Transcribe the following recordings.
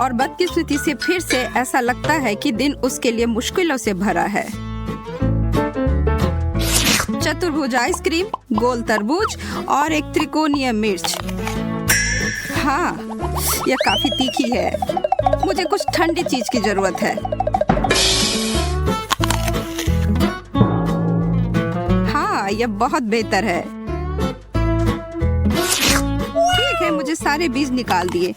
और बदकिस्मती से फिर से ऐसा लगता है कि दिन उसके लिए मुश्किलों से भरा है। चतुर्भुज आइसक्रीम, गोल तरबूज और एक त्रिकोणीय मिर्च। हाँ, यह काफी तीखी है। मुझे कुछ ठंडी चीज की जरूरत है। हाँ, यह बहुत बेहतर है। ठीक है, मुझे सारे बीज निकाल दिए।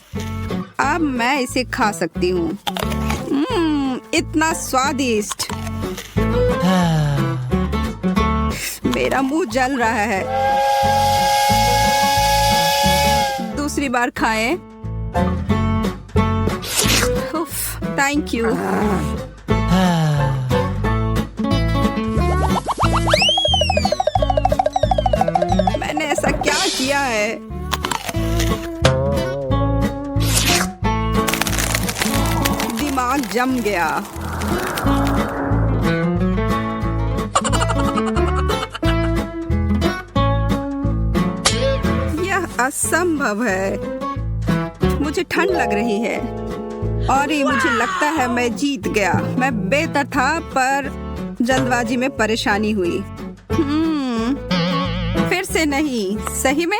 अब मैं इसे खा सकती हूँ। इतना स्वादिष्ट। मेरा मुंह जल रहा है। दूसरी बार खाएं। Thank you. मैंने ऐसा क्या किया है? दिमाग जम गया। असंभव है। मुझे ठंड लग रही है और ये मुझे लगता है मैं जीत गया। मैं बेहतर था पर जल्दबाजी में परेशानी हुई। फिर से नहीं। सही में?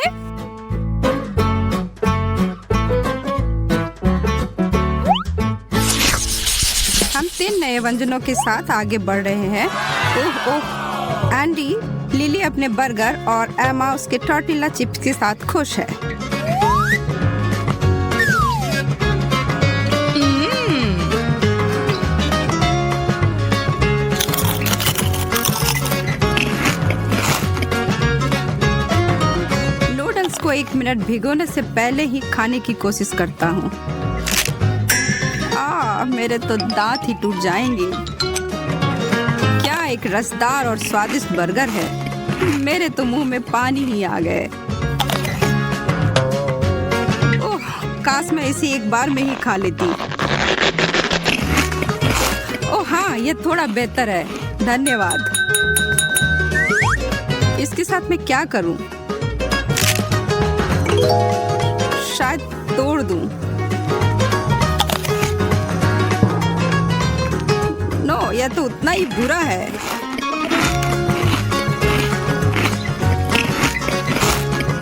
हम 3 नए व्यंजनों के साथ आगे बढ़ रहे हैं। ओह, एंडी, लिली अपने बर्गर और एमा उसके टॉर्टिला चिप्स के साथ खुश है। नूडल्स को 1 मिनट भिगोने से पहले ही खाने की कोशिश करता हूँ। मेरे तो दांत ही टूट जाएंगे। क्या एक रसदार और स्वादिष्ट बर्गर है। मेरे तो मुंह में पानी ही आ गए। ओह, काश मैं इसे एक बार में ही खा लेती। ओह हाँ, ये थोड़ा बेहतर है। धन्यवाद। इसके साथ मैं क्या करूं? शायद तोड़ दूं। नो, यह तो उतना ही बुरा है।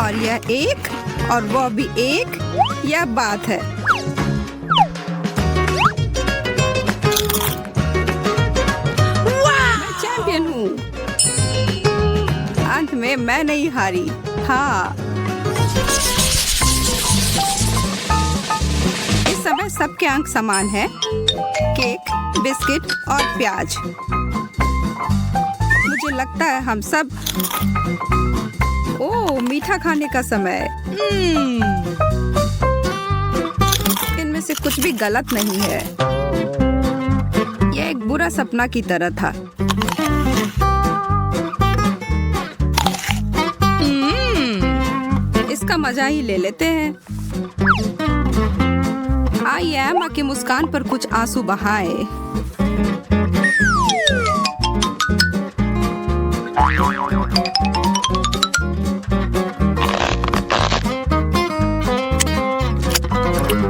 और यह एक और वो भी एक, यह बात है। मैं चैंपियन हूँ। अंत में मैं नहीं हारी। हाँ, इस समय सबके अंक समान है। केक, बिस्किट और प्याज। मुझे लगता है हम सब। ओह, मीठा खाने का समय। इनमें से कुछ भी गलत नहीं है। यह एक बुरा सपना की तरह था। इसका मजा ही ले लेते हैं। आई एमा की मुस्कान पर कुछ आंसू बहाए।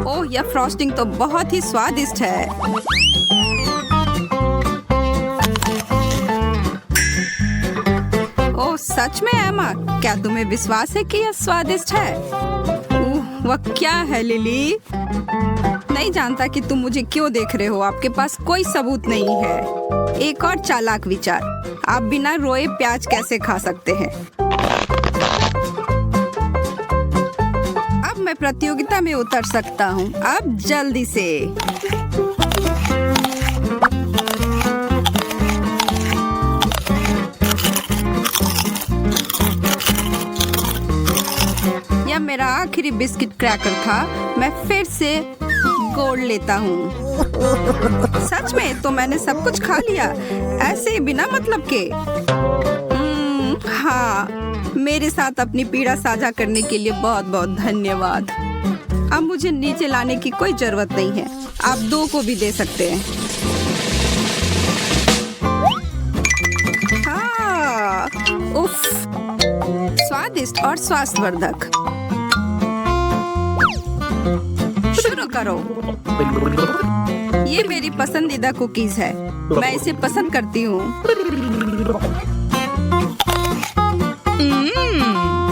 ओह, यह फ्रॉस्टिंग तो बहुत ही स्वादिष्ट है। ओह, सच में एमा, क्या तुम्हें विश्वास है कि यह स्वादिष्ट है? वह क्या है लिली? नहीं जानता कि तुम मुझे क्यों देख रहे हो। आपके पास कोई सबूत नहीं है। एक और चालाक विचार, आप बिना रोए प्याज कैसे खा सकते हैं? अब मैं प्रतियोगिता में उतर सकता हूँ। अब जल्दी से। यह मेरा आखिरी बिस्किट क्रैकर था। मैं फिर से गोल्ड लेता हूँ। सच में? तो मैंने सब कुछ खा लिया ऐसे ही बिना मतलब के। हाँ, मेरे साथ अपनी पीड़ा साझा करने के लिए बहुत बहुत धन्यवाद। अब मुझे नीचे लाने की कोई जरूरत नहीं है। आप 2 को भी दे सकते हैं। हाँ, उफ, स्वादिष्ट और स्वास्थ्यवर्धक। शुरू करो। ये मेरी पसंदीदा कुकीज है, मैं इसे पसंद करती हूँ।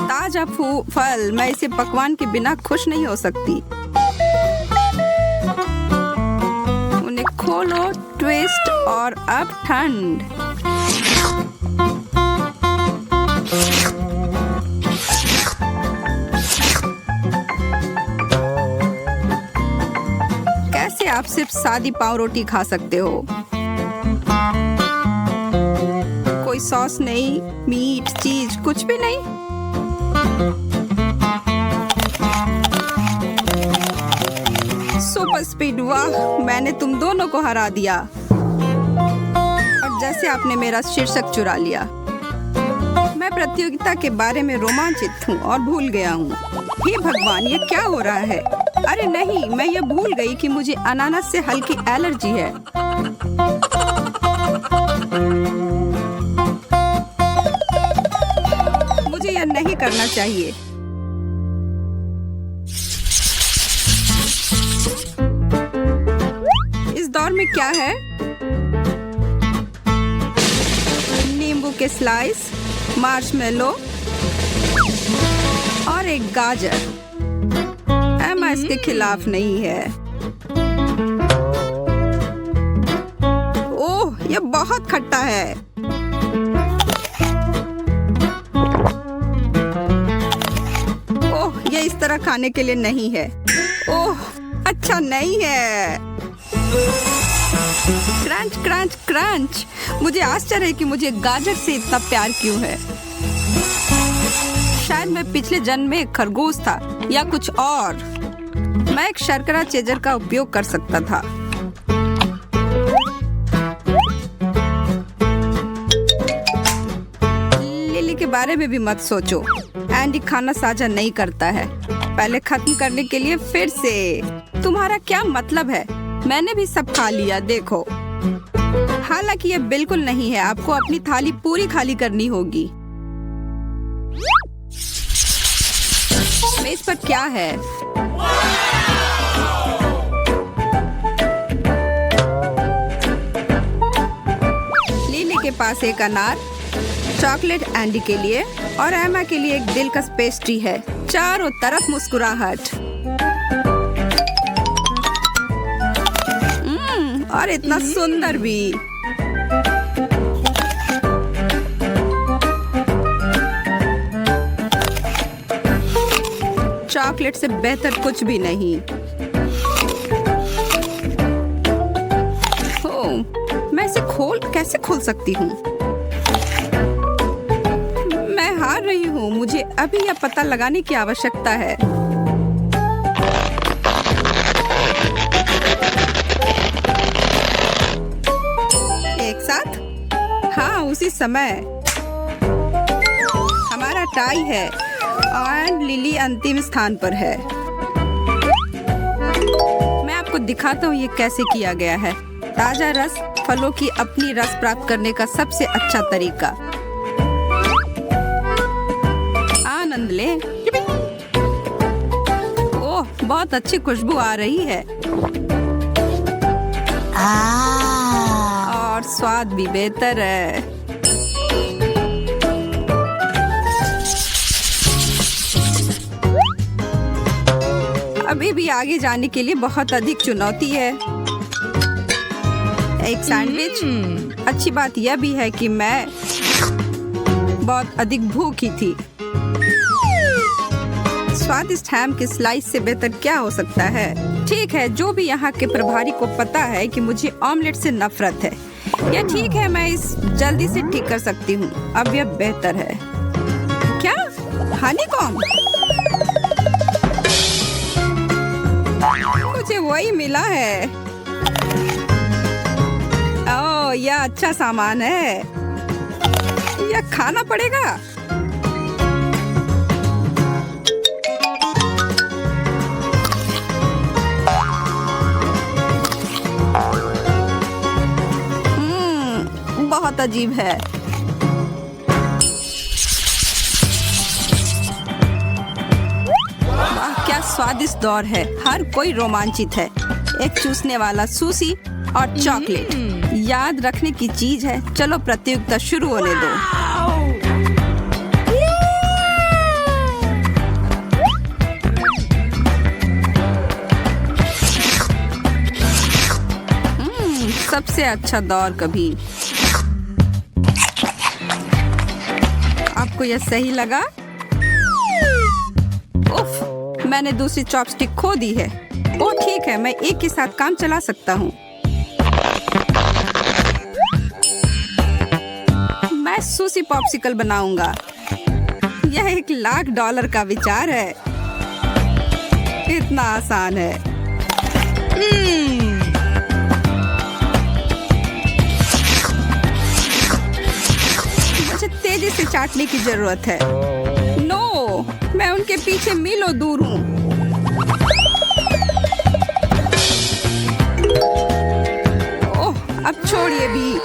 ताजा फल, मैं इसे पकवान के बिना खुश नहीं हो सकती। उन्हें खोलो, ट्विस्ट और अब ठंड। कैसे आप सिर्फ सादी पाव रोटी खा सकते हो? कोई सॉस नहीं, मीट, चीज कुछ भी नहीं। सुपर स्पीड, वाह, मैंने तुम दोनों को हरा दिया। और जैसे आपने मेरा शीर्षक चुरा लिया। मैं प्रतियोगिता के बारे में रोमांचित हूँ और भूल गया हूँ। हे भगवान, ये क्या हो रहा है? अरे नहीं, मैं ये भूल गई कि मुझे अनानास से हल्की एलर्जी है। मुझे यह नहीं करना चाहिए। इस दौर में क्या है? नींबू के स्लाइस, मार्शमेलो और एक गाजर। एमा इसके खिलाफ नहीं है। ओह, ये बहुत खट्टा है। ओह, ये इस तरह खाने के लिए नहीं है। ओह, अच्छा नहीं है। Crunch crunch crunch. मुझे आश्चर्य है कि मुझे गाजर से इतना प्यार क्यों है। शायद मैं पिछले जन्म में एक खरगोश था या कुछ और। मैं एक शर्करा चेजर का उपयोग कर सकता था। लिली के बारे में भी मत सोचो। एंडी खाना साझा नहीं करता है। पहले खत्म करने के लिए फिर से। तुम्हारा क्या मतलब है? मैंने भी सब खा लिया, देखो। हालांकि ये बिल्कुल नहीं है। आपको अपनी थाली पूरी खाली करनी होगी। मेज पर क्या है? लिली के पास एक अनार, चॉकलेट एंडी के लिए और एमा के लिए एक दिलकश पेस्ट्री है। चारों तरफ मुस्कुराहट। और इतना सुंदर भी। चॉकलेट से बेहतर कुछ भी नहीं। मैं इसे कैसे खोल सकती हूँ? मैं हार रही हूँ। मुझे अभी यह पता लगाने की आवश्यकता है। एक साथ? हाँ, उसी समय। हमारा टाई है और लिली अंतिम स्थान पर है। मैं आपको दिखाता हूँ ये कैसे किया गया है। ताजा रस फलों की अपनी रस प्राप्त करने का सबसे अच्छा तरीका। आनंद ले। ओह, बहुत अच्छी खुशबू आ रही है। और स्वाद भी बेहतर है। अभी भी आगे जाने के लिए बहुत अधिक चुनौती है। एक सैंडविच। अच्छी बात यह भी है कि मैं बहुत अधिक भूखी थी। स्वादिष्ट हैम के स्लाइस से बेहतर क्या हो सकता है? ठीक है, जो भी यहाँ के प्रभारी को पता है कि मुझे ऑमलेट से नफरत है। यह ठीक है, मैं इस जल्दी से ठीक कर सकती हूँ। अब यह बेहतर है। क्या? हनीकॉम्ब? मुझे वही मिला है। ओह, यह अच्छा सामान है। यह खाना पड़ेगा। बहुत अजीब है। वाह, क्या स्वादिष्ट दौर है। हर कोई रोमांचित है। एक चूसने वाला सुशी और चॉकलेट याद रखने की चीज है। चलो प्रतियोगिता शुरू होने दो। सबसे अच्छा दौर कभी। आपको यह सही लगा? उफ, मैंने दूसरी चॉपस्टिक खो दी है। ओह ठीक है, मैं एक के साथ काम चला सकता हूँ। मैं सुशी पॉप्सिकल बनाऊंगा। यह $1,00,000 का विचार है। इतना आसान है। मुझे तेजी से चाटने की जरूरत है। नो, मैं उनके पीछे मीलों दूर हूँ। ओह, अब छोड़िए भी।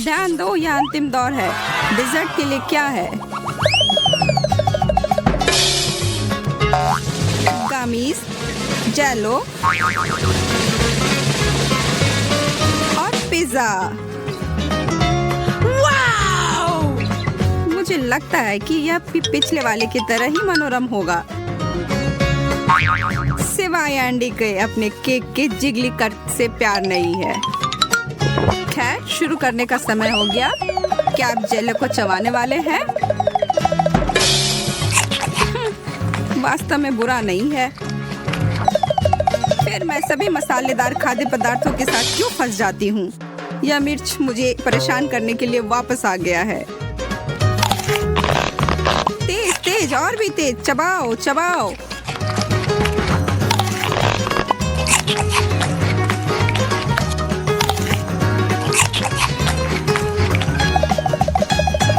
ध्यान दो, यह अंतिम दौर है। डिजर्ट के लिए क्या है? गमीज, जेलो और पिज्जा। मुझे लगता है कि यह पिछले वाले की तरह ही मनोरम होगा, सिवाय एंडी के अपने केक के जिगली कट से प्यार नहीं है। खैर, शुरू करने का समय हो गया। क्या आप जेलो को चबाने वाले हैं? वास्तव में बुरा नहीं है। फिर मैं सभी मसालेदार खाद्य पदार्थों के साथ क्यों फंस जाती हूँ? यह मिर्च मुझे परेशान करने के लिए वापस आ गया है। तेज तेज, और भी तेज। चबाओ चबाओ।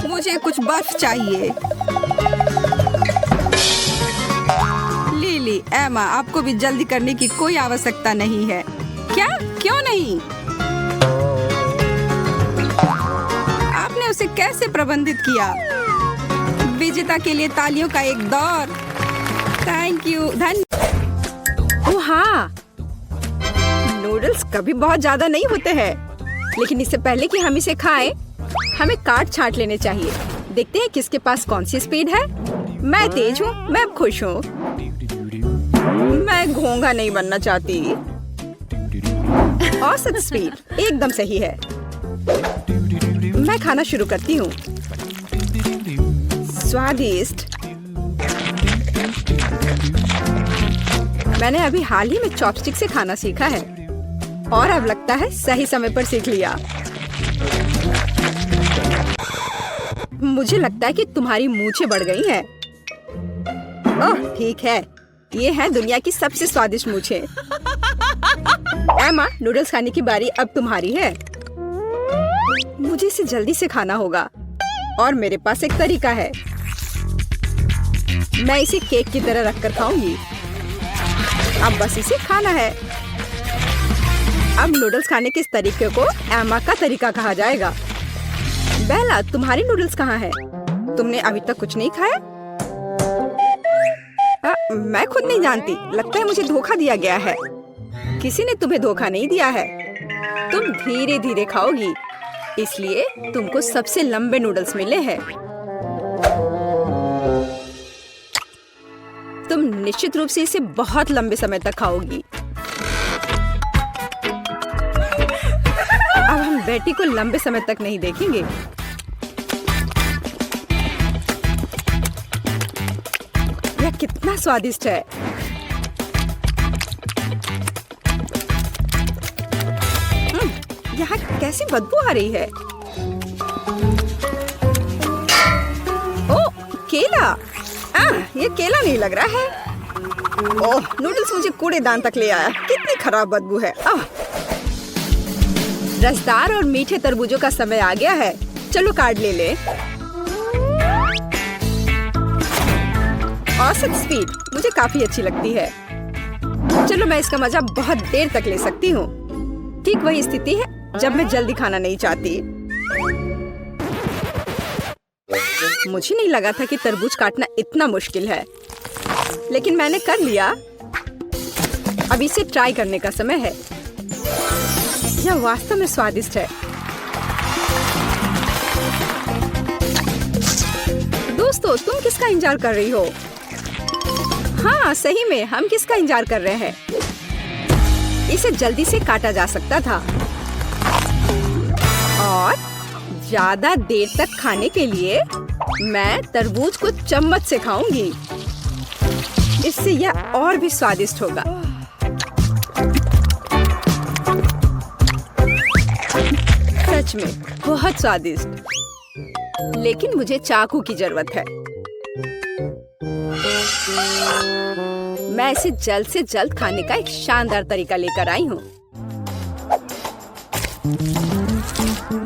मुझे कुछ बर्फ चाहिए। लिली, एमा, आपको भी जल्दी करने की कोई आवश्यकता नहीं है। क्या? क्यों नहीं? आपने उसे कैसे प्रबंधित किया? विजेता के लिए तालियों का एक दौर। Thank you. ओह हाँ, नूडल्स कभी बहुत ज्यादा नहीं होते हैं, लेकिन इससे पहले कि हम इसे खाएं, हमें काट छांट लेने चाहिए। देखते हैं किसके पास कौन सी स्पीड है। मैं तेज हूँ, मैं खुश हूँ। मैं घोंघा नहीं बनना चाहती। औसत स्पीड एकदम सही है। मैं खाना शुरू करती हूँ। स्वादिष्ट। मैंने अभी हाल ही में चॉपस्टिक से खाना सीखा है और अब लगता है सही समय पर सीख लिया। मुझे लगता है कि तुम्हारी मूंछें बढ़ गई हैं। ओह ठीक है, ये है दुनिया की सबसे स्वादिष्ट मूंछें। एमा, नूडल्स खाने की बारी अब तुम्हारी है। मुझे इसे जल्दी से खाना होगा और मेरे पास एक तरीका है। मैं इसे केक की तरह रखकर खाऊंगी। अब बस इसे खाना है। अब नूडल्स खाने के इस तरीके को एमा का तरीका कहा जाएगा। बेला, तुम्हारी नूडल्स कहाँ है? तुमने अभी तक कुछ नहीं खाया? मैं खुद नहीं जानती। लगता है मुझे धोखा दिया गया है। किसी ने तुम्हें धोखा नहीं दिया है। तुम धीरे धीरे खाओगी, इसलिए तुमको सबसे लंबे नूडल्स मिले हैं। तुम निश्चित रूप से इसे बहुत लंबे समय तक खाओगी। अब हम बेटी को लंबे समय तक नहीं देखेंगे। यह कितना स्वादिष्ट है। यहाँ कैसी बदबू आ रही है। ओह, केला। ये केला नहीं लग रहा है। ओह, नूडल्स मुझे कूड़ेदान तक ले आया। कितनी खराब बदबू है। रसदार और मीठे तरबूजों का समय आ गया है। चलो कार्ड ले ले। औसत स्पीड मुझे काफी अच्छी लगती है। चलो मैं इसका मजा बहुत देर तक ले सकती हूँ। ठीक वही स्थिति है जब मैं जल्दी खाना नहीं चाहती। मुझे नहीं लगा था कि तरबूज काटना इतना मुश्किल है, लेकिन मैंने कर लिया। अब इसे ट्राई करने का समय है। यह वास्तव में स्वादिष्ट है। दोस्तों, तुम किसका इंतजार कर रही हो? हाँ, सही में हम किसका इंतजार कर रहे हैं? इसे जल्दी से काटा जा सकता था और ज्यादा देर तक खाने के लिए मैं तरबूज को चम्मच से खाऊंगी। इससे यह और भी स्वादिष्ट होगा। सच में बहुत स्वादिष्ट। लेकिन मुझे चाकू की जरूरत है। मैं इसे जल्द से जल्द खाने का एक शानदार तरीका लेकर आई हूँ।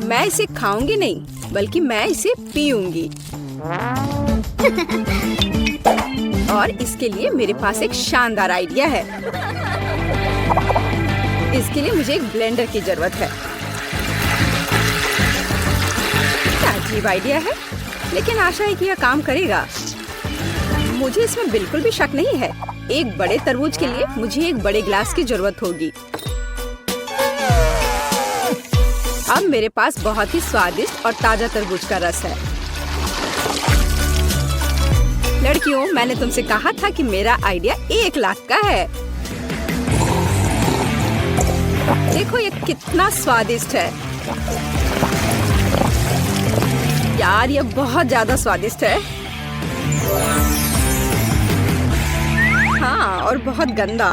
मैं इसे खाऊंगी नहीं, बल्कि मैं इसे पीऊंगी। और इसके लिए मेरे पास एक शानदार आइडिया है। इसके लिए मुझे एक ब्लेंडर की जरूरत है। क्या अजीब आइडिया है, लेकिन आशा है कि यह काम करेगा। मुझे इसमें बिल्कुल भी शक नहीं है। एक बड़े तरबूज के लिए मुझे एक बड़े ग्लास की जरूरत होगी। अब मेरे पास बहुत ही स्वादिष्ट और ताजा तरबूज का रस है। लड़कियों, मैंने तुमसे कहा था कि मेरा आइडिया 1 लाख का है। देखो ये कितना स्वादिष्ट है। यार, ये बहुत ज्यादा स्वादिष्ट है। हाँ, और बहुत गंदा।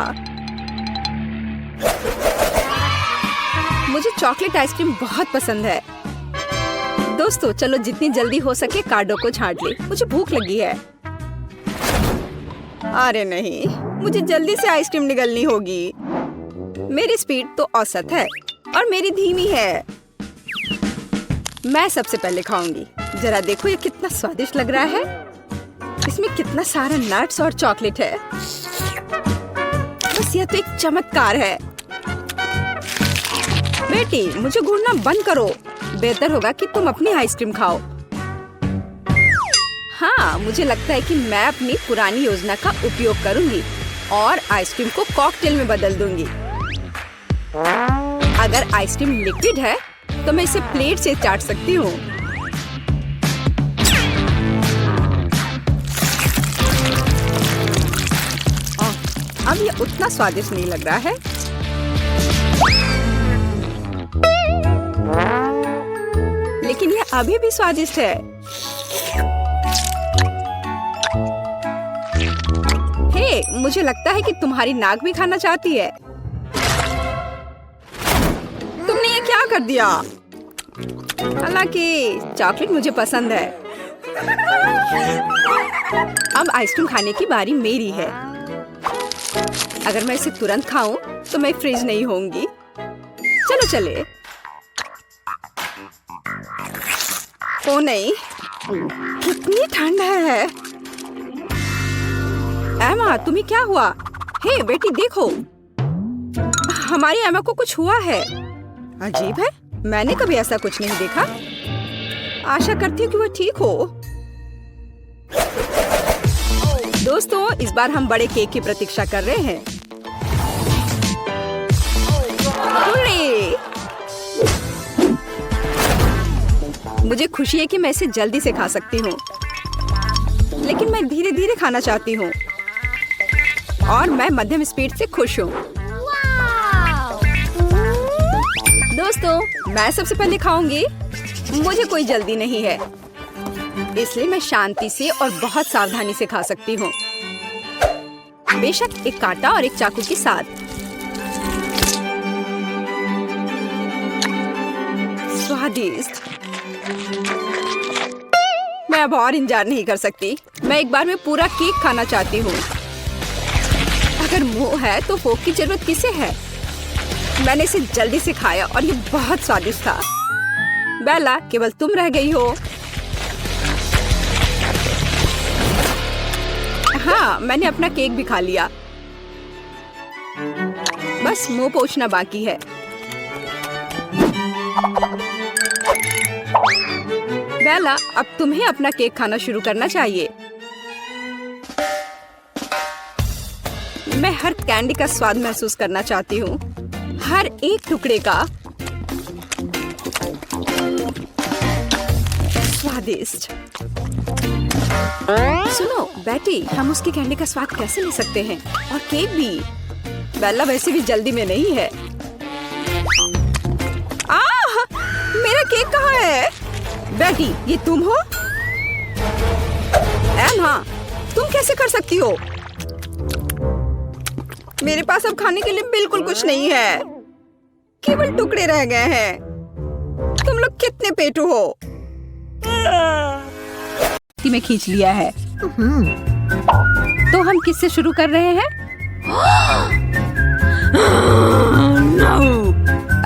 मुझे चॉकलेट आइसक्रीम बहुत पसंद है। दोस्तों, चलो जितनी जल्दी हो सके कार्डों को छांट ले। मुझे भूख लगी है। अरे नहीं, मुझे जल्दी से आइसक्रीम निगलनी होगी। मेरी स्पीड तो औसत है और मेरी धीमी है। मैं सबसे पहले खाऊंगी। जरा देखो ये कितना स्वादिष्ट लग रहा है। इसमें कितना सारा नट्स और चॉकलेट है। बस यह तो एक चमत्कार है। बेटी, मुझे घूरना बंद करो। बेहतर होगा कि तुम अपनी आइसक्रीम खाओ। हाँ, मुझे लगता है कि मैं अपनी पुरानी योजना का उपयोग करूंगी और आइसक्रीम को कॉकटेल में बदल दूंगी। अगर आइसक्रीम लिक्विड है तो मैं इसे प्लेट से चाट सकती हूँ। अब ये उतना स्वादिष्ट नहीं लग रहा है। लेकिन ये अभी भी स्वादिष्ट है। हे, मुझे लगता है कि तुम्हारी नाक भी खाना चाहती है। तुमने ये क्या कर दिया? हालांकि चॉकलेट मुझे पसंद है। अब आइसक्रीम खाने की बारी मेरी है। अगर मैं इसे तुरंत खाऊं तो मैं फ्रीज नहीं होंगी। चलो चले। ओ नहीं, कितनी ठंड है। एमा, तुम्हें क्या हुआ? हे बेटी, देखो, हमारी एमा को कुछ हुआ है। अजीब है, मैंने कभी ऐसा कुछ नहीं देखा। आशा करती हूँ कि वो ठीक हो। दोस्तों, इस बार हम बड़े केक की प्रतीक्षा कर रहे हैं। मुझे खुशी है कि मैं इसे जल्दी से खा सकती हूँ, लेकिन मैं धीरे धीरे खाना चाहती हूँ और मैं मध्यम स्पीड से खुश हूँ। दोस्तों, मैं सबसे पहले खाऊंगी। मुझे कोई जल्दी नहीं है, इसलिए मैं शांति से और बहुत सावधानी से खा सकती हूँ। बेशक एक कांटा और एक चाकू के साथ। स्वादिष्ट। मैं अब और इंतजार नहीं कर सकती। मैं एक बार में पूरा केक खाना चाहती हूँ। अगर मुंह है तो फोक की जरूरत किसे है? मैंने इसे जल्दी से खाया और ये बहुत स्वादिष्ट था। बेला, केवल तुम रह गई हो। हाँ, मैंने अपना केक भी खा लिया। बस मुंह पोंछना बाकी है। बेला, अब तुम्हें अपना केक खाना शुरू करना चाहिए। मैं हर कैंडी का स्वाद महसूस करना चाहती हूँ, हर एक टुकड़े का। स्वादिष्ट। सुनो बेटी, हम उसकी कैंडी का स्वाद कैसे ले सकते हैं, और केक भी। बेला वैसे भी जल्दी में नहीं है। मेरा केक कहाँ है? बेटी, ये तुम हो? एम्मा, तुम कैसे कर सकती हो? मेरे पास अब खाने के लिए बिल्कुल कुछ नहीं है, केवल टुकड़े रह गए हैं। तुम लोग कितने पेटू हो? में खींच लिया है। तो हम किससे शुरू कर रहे हैं?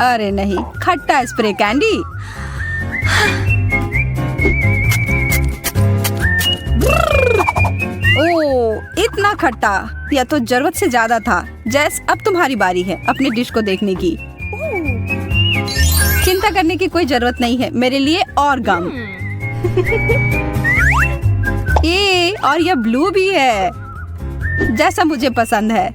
अरे नहीं, खट्टा स्प्रे कैंडी। ओह, इतना खट्टा, यह तो जरूरत से ज्यादा था। जैस, अब तुम्हारी बारी है अपने डिश को देखने की। चिंता करने की कोई जरूरत नहीं है मेरे लिए और गम। ये और यह ब्लू भी है, जैसा मुझे पसंद है।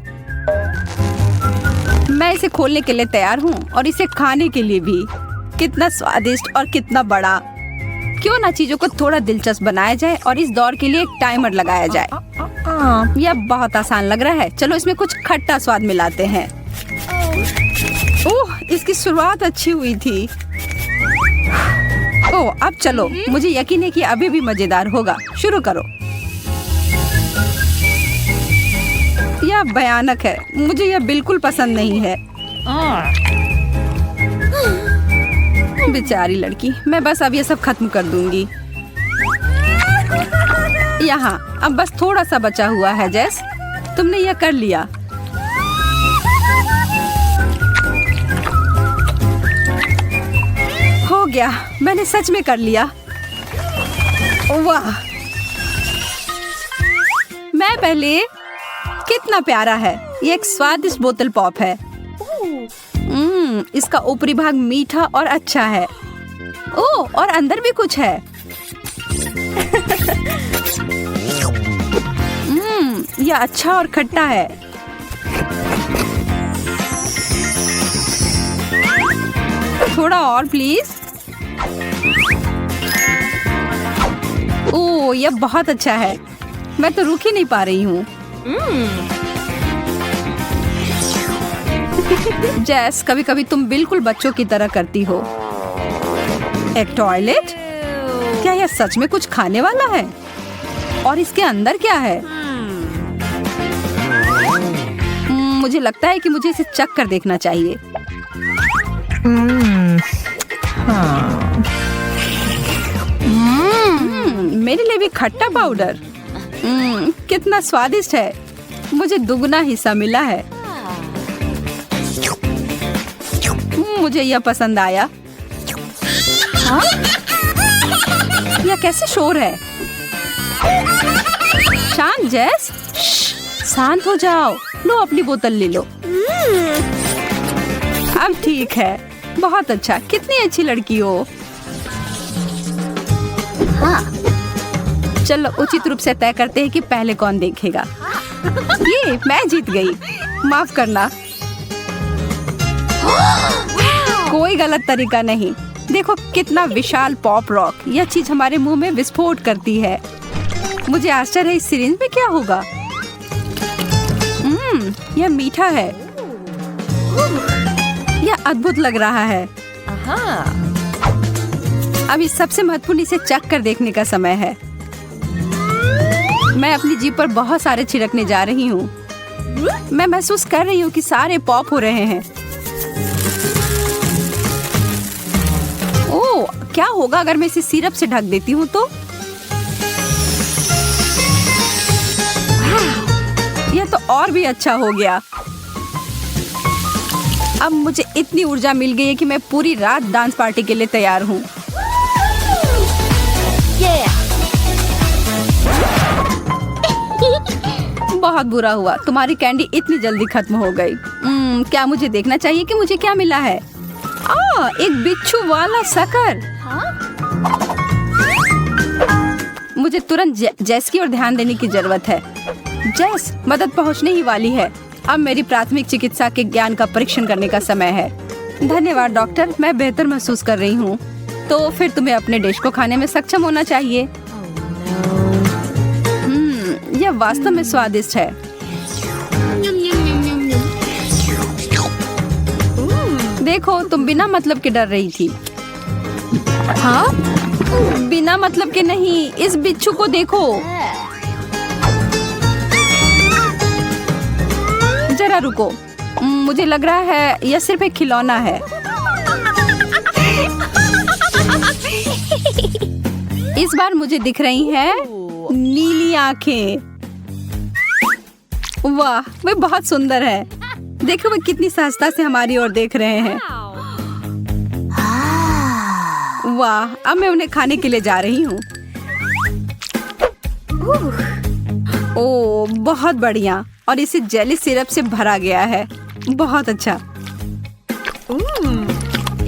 मैं इसे खोलने के लिए तैयार हूँ और इसे खाने के लिए भी। कितना स्वादिष्ट और कितना बड़ा। क्यों ना चीजों को थोड़ा दिलचस्प बनाया जाए और इस दौर के लिए एक टाइमर लगाया जाए। यह बहुत आसान लग रहा है। चलो इसमें कुछ खट्टा स्वाद मिलाते हैं। ओह, इसकी शुरुआत अच्छी हुई थी। ओह, अब चलो, मुझे यकीन है कि अभी भी मजेदार होगा। शुरू करो। यह भयानक है, मुझे यह बिल्कुल पसंद नहीं है। बेचारी लड़की, मैं बस अब ये सब खत्म कर दूंगी। यहाँ अब बस थोड़ा सा बचा हुआ है। जैस, तुमने यह कर लिया। हो गया, मैंने सच में कर लिया। वाह, मैं पहले। कितना प्यारा है। ये एक स्वादिष्ट बोतल पॉप है। इसका ऊपरी भाग मीठा और अच्छा है। ओह, और अंदर भी कुछ है। यह अच्छा और खट्टा है। थोड़ा और प्लीज। ओह, यह बहुत अच्छा है। मैं तो रुक ही नहीं पा रही हूँ। जैस, कभी कभी तुम बिल्कुल बच्चों की तरह करती हो। एक टॉयलेट? क्या यह सच में कुछ खाने वाला है? और इसके अंदर क्या है? मुझे लगता है कि मुझे इसे चख कर देखना चाहिए। मेरे लिए भी खट्टा पाउडर। कितना स्वादिष्ट है। मुझे दुगना हिस्सा मिला है। मुझे यह पसंद आया। हाँ? यह कैसे शोर है? शांत जैस, शांत हो जाओ। लो, अपनी बोतल ले लो। अब ठीक है। बहुत अच्छा। कितनी अच्छी लड़की हो। हाँ। चलो उचित रूप से तय करते हैं कि पहले कौन देखेगा। ये मैं जीत गई। माफ करना। कोई गलत तरीका नहीं। देखो कितना विशाल पॉप रॉक। यह चीज हमारे मुंह में विस्फोट करती है। मुझे आश्चर्य है इस सिरिंज में क्या होगा। यह मीठा है। यह अद्भुत लग रहा है। अभी सबसे महत्वपूर्ण इसे चख कर देखने का समय है। मैं अपनी जीभ पर बहुत सारे छिड़कने जा रही हूँ। मैं महसूस कर रही हूँ कि सारे पॉप हो रहे हैं। ओह, क्या होगा अगर मैं इसे सिरप से ढक देती हूँ तो? यह तो और भी अच्छा हो गया। अब मुझे इतनी ऊर्जा मिल गई है कि मैं पूरी रात डांस पार्टी के लिए तैयार हूँ। बहुत बुरा हुआ, तुम्हारी कैंडी इतनी जल्दी खत्म हो गई। क्या मुझे देखना चाहिए कि मुझे क्या मिला है? एक बिच्छू वाला शक्कर। मुझे तुरंत जैस की ओर ध्यान देने की जरूरत है। जैस, मदद पहुंचने ही वाली है। अब मेरी प्राथमिक चिकित्सा के ज्ञान का परीक्षण करने का समय है। धन्यवाद डॉक्टर, मैं बेहतर महसूस कर रही हूँ। तो फिर तुम्हें अपने डिश को खाने में सक्षम होना चाहिए। यह वास्तव में स्वादिष्ट है। देखो, तुम बिना मतलब के डर रही थी। हाँ? बिना मतलब के नहीं, इस बिच्छू को देखो। जरा रुको, मुझे लग रहा है यह सिर्फ एक खिलौना है। इस बार मुझे दिख रही हैं नीली आंखें। वाह, वे बहुत सुंदर है। देखो वे कितनी सहजता से हमारी ओर देख रहे हैं। वाह, अब मैं उन्हें खाने के लिए जा रही हूँ। ओह, बहुत बढ़िया। और इसे जेली सिरप से भरा गया है। बहुत अच्छा।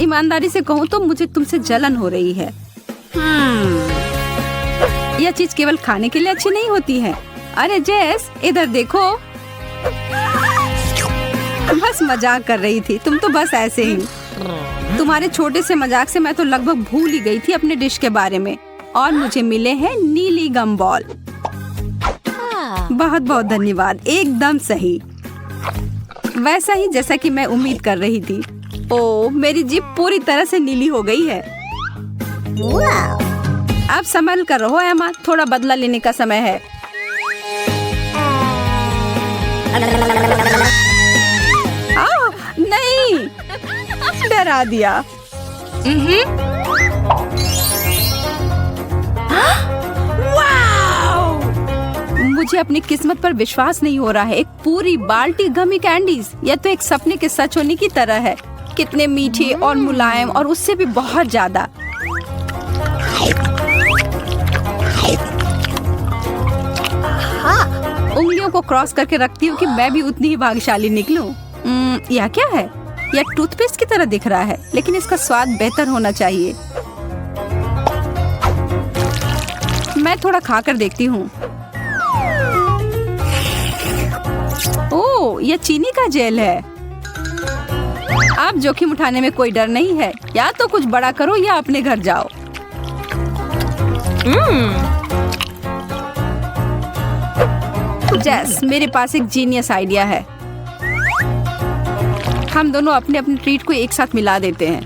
ईमानदारी से कहूँ तो मुझे तुमसे जलन हो रही है। यह चीज केवल खाने के लिए अच्छी नहीं होती है। अरे जेस, इधर देखो। बस मजाक कर रही थी, तुम तो बस ऐसे ही। तुम्हारे छोटे से मजाक से मैं तो लगभग भूल ही गई थी अपने डिश के बारे में। और मुझे मिले हैं नीली गम बॉल। बहुत बहुत धन्यवाद, एकदम सही, वैसा ही जैसा कि मैं उम्मीद कर रही थी। ओह, मेरी जीभ पूरी तरह से नीली हो गई है। अब संभल कर रहो एमा, थोड़ा बदला लेने का समय है। नहीं, डरा दिया। मुझे अपनी किस्मत पर विश्वास नहीं हो रहा है। एक पूरी बाल्टी गमी कैंडीज। यह तो एक सपने के सच होने की तरह है। कितने मीठे और मुलायम, और उससे भी बहुत ज्यादा। उंगलियों को क्रॉस करके रखती हूँ कि मैं भी उतनी ही भाग्यशाली निकलूं। यह क्या है? यह टूथपेस्ट की तरह दिख रहा है, लेकिन इसका स्वाद बेहतर होना चाहिए। मैं थोड़ा खाकर देखती हूँ। ओह, यह चीनी का जेल है। आप जोखिम उठाने में कोई डर नहीं है। या तो कुछ बड़ा करो या अपने घर जाओ। जैस, मेरे पास एक जीनियस आइडिया है। हम दोनों अपने अपने ट्रीट को एक साथ मिला देते हैं।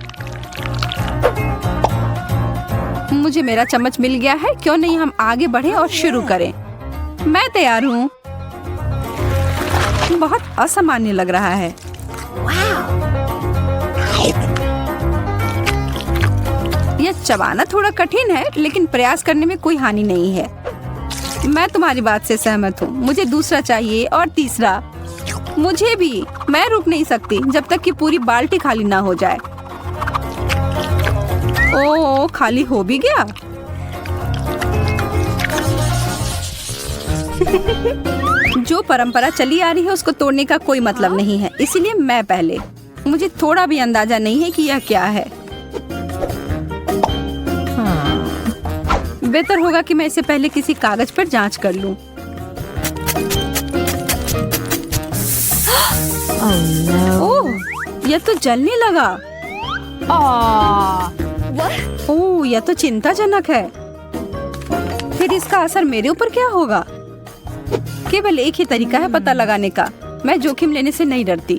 मुझे मेरा चम्मच मिल गया है। क्यों नहीं हम आगे बढ़े और शुरू करें? मैं तैयार हूँ। बहुत असामान्य लग रहा है। यह चबाना थोड़ा कठिन है, लेकिन प्रयास करने में कोई हानि नहीं है। मैं तुम्हारी बात से सहमत हूँ। मुझे दूसरा चाहिए और तीसरा। मुझे भी। मैं रुक नहीं सकती जब तक कि पूरी बाल्टी खाली ना हो जाए। ओह, खाली हो भी गया। जो परंपरा चली आ रही है उसको तोड़ने का कोई मतलब नहीं है, इसीलिए मैं पहले। मुझे थोड़ा भी अंदाजा नहीं है कि यह क्या है। बेहतर होगा कि मैं इसे पहले किसी कागज पर जांच कर लूं। ओह, यह तो जलने लगा। ओह, यह तो चिंताजनक है। फिर इसका असर मेरे ऊपर क्या होगा? केवल एक ही तरीका है पता लगाने का। मैं जोखिम लेने से नहीं डरती।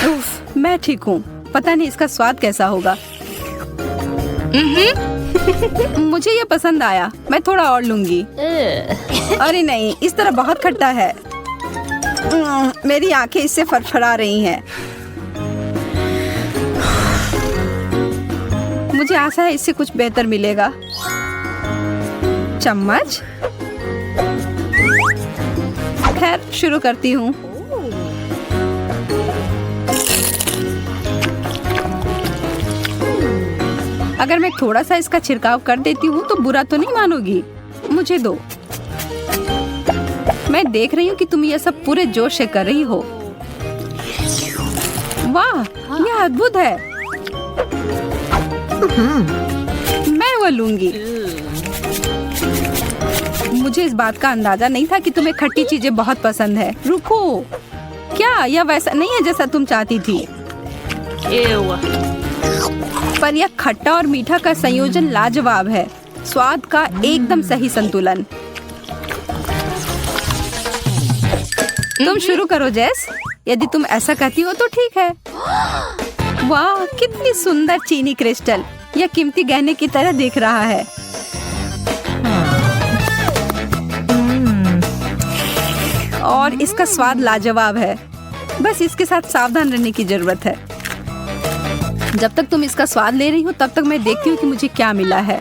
उफ, मैं ठीक हूँ। पता नहीं इसका स्वाद कैसा होगा। मुझे ये पसंद आया। मैं थोड़ा और लूंगी। अरे नहीं, इस तरह बहुत खट्टा है। मेरी आंखें इससे फड़फड़ा रही हैं। मुझे आशा है इससे कुछ बेहतर मिलेगा। चम्मच। खैर, शुरू करती हूँ। अगर मैं थोड़ा सा इसका छिड़काव कर देती हूँ तो बुरा तो नहीं मानोगी? मुझे दो। मैं देख रही हूँ कि तुम यह सब पूरे जोश से कर रही हो। वाह, यह अद्भुत है। मैं वो लूंगी। मुझे इस बात का अंदाजा नहीं था कि तुम्हें खट्टी चीजें बहुत पसंद है। रुको, क्या यह वैसा नहीं है जैसा तुम चाहती थी? पर यह खट्टा और मीठा का संयोजन लाजवाब है। स्वाद का एकदम सही संतुलन। तुम शुरू करो जेस। यदि तुम ऐसा कहती हो तो ठीक है। वाह, कितनी सुंदर चीनी क्रिस्टल। यह कीमती गहने की तरह दिख रहा है। और इसका स्वाद लाजवाब है। बस इसके साथ सावधान रहने की जरूरत है। जब तक तुम इसका स्वाद ले रही हो तब तक मैं देखती हूँ कि मुझे क्या मिला है।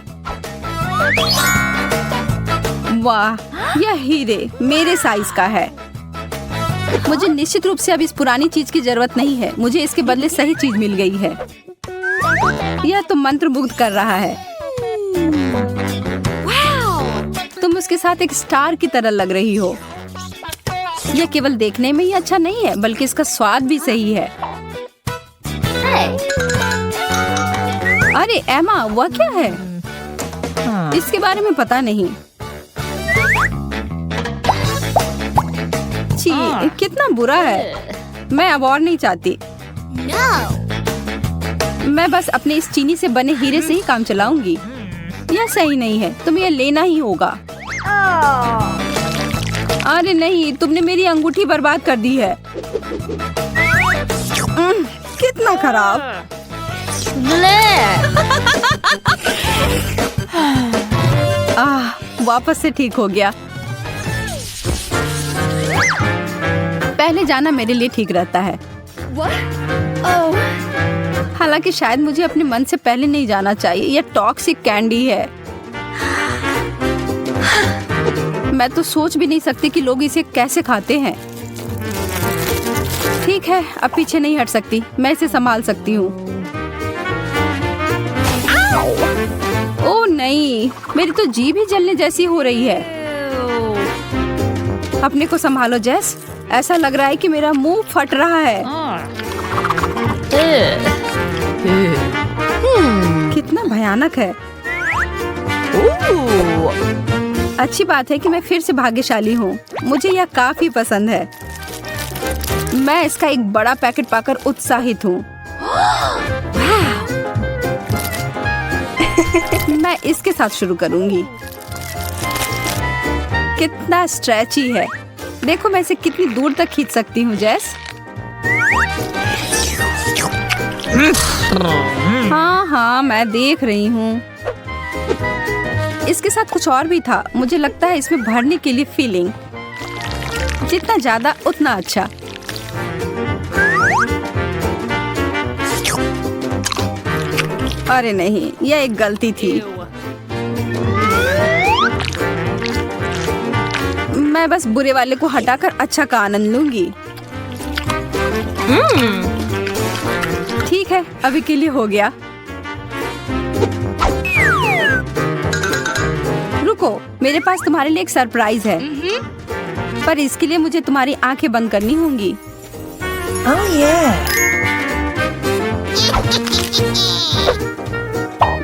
वाह, यह हीरे मेरे साइज का है। मुझे निश्चित रूप से अब इस पुरानी चीज की जरूरत नहीं है। मुझे इसके बदले सही चीज मिल गई है। यह तो मंत्रमुग्ध कर रहा है। तुम उसके साथ एक स्टार की तरह लग रही हो। यह केवल देखने में ही अच्छा नहीं है बल्कि इसका स्वाद भी सही है। अरे एमा, वह क्या है? इसके बारे में पता नहीं। छी, कितना बुरा है। मैं अब और नहीं चाहती। मैं बस अपने इस चीनी से बने हीरे से ही काम चलाऊंगी। यह सही नहीं है, तुम्हें यह लेना ही होगा। अरे नहीं, तुमने मेरी अंगूठी बर्बाद कर दी है। कितना खराब। वापस से ठीक हो गया। पहले जाना मेरे लिए ठीक रहता है। हालांकि शायद मुझे अपने मन से पहले नहीं जाना चाहिए। यह टॉक्सिक कैंडी है। मैं तो सोच भी नहीं सकती कि लोग इसे कैसे खाते हैं। ठीक है, अब पीछे नहीं हट सकती। मैं इसे संभाल सकती हूँ। ओह नहीं, मेरी तो जीभ ही जलने जैसी हो रही है। अपने को संभालो जेस। ऐसा लग रहा है कि मेरा मुंह फट रहा है। कितना भयानक है। अच्छी बात है कि मैं फिर से भाग्यशाली हूँ। मुझे यह काफी पसंद है। मैं इसका एक बड़ा पैकेट पाकर उत्साहित हूँ। मैं इसके साथ शुरू करूंगी। कितना स्ट्रेची है। देखो मैं इसे कितनी दूर तक खींच सकती हूँ जेस। हाँ, मैं देख रही हूँ। इसके साथ कुछ और भी था। मुझे लगता है इसमें भरने के लिए फीलिंग। जितना ज्यादा उतना अच्छा। अरे नहीं, यह एक गलती थी। मैं बस बुरे वाले को हटाकर अच्छा का आनंद लूंगी। ठीक है, अभी के लिए हो गया। रुको, मेरे पास तुम्हारे लिए एक सरप्राइज है। पर इसके लिए मुझे तुम्हारी आंखें बंद करनी होंगी।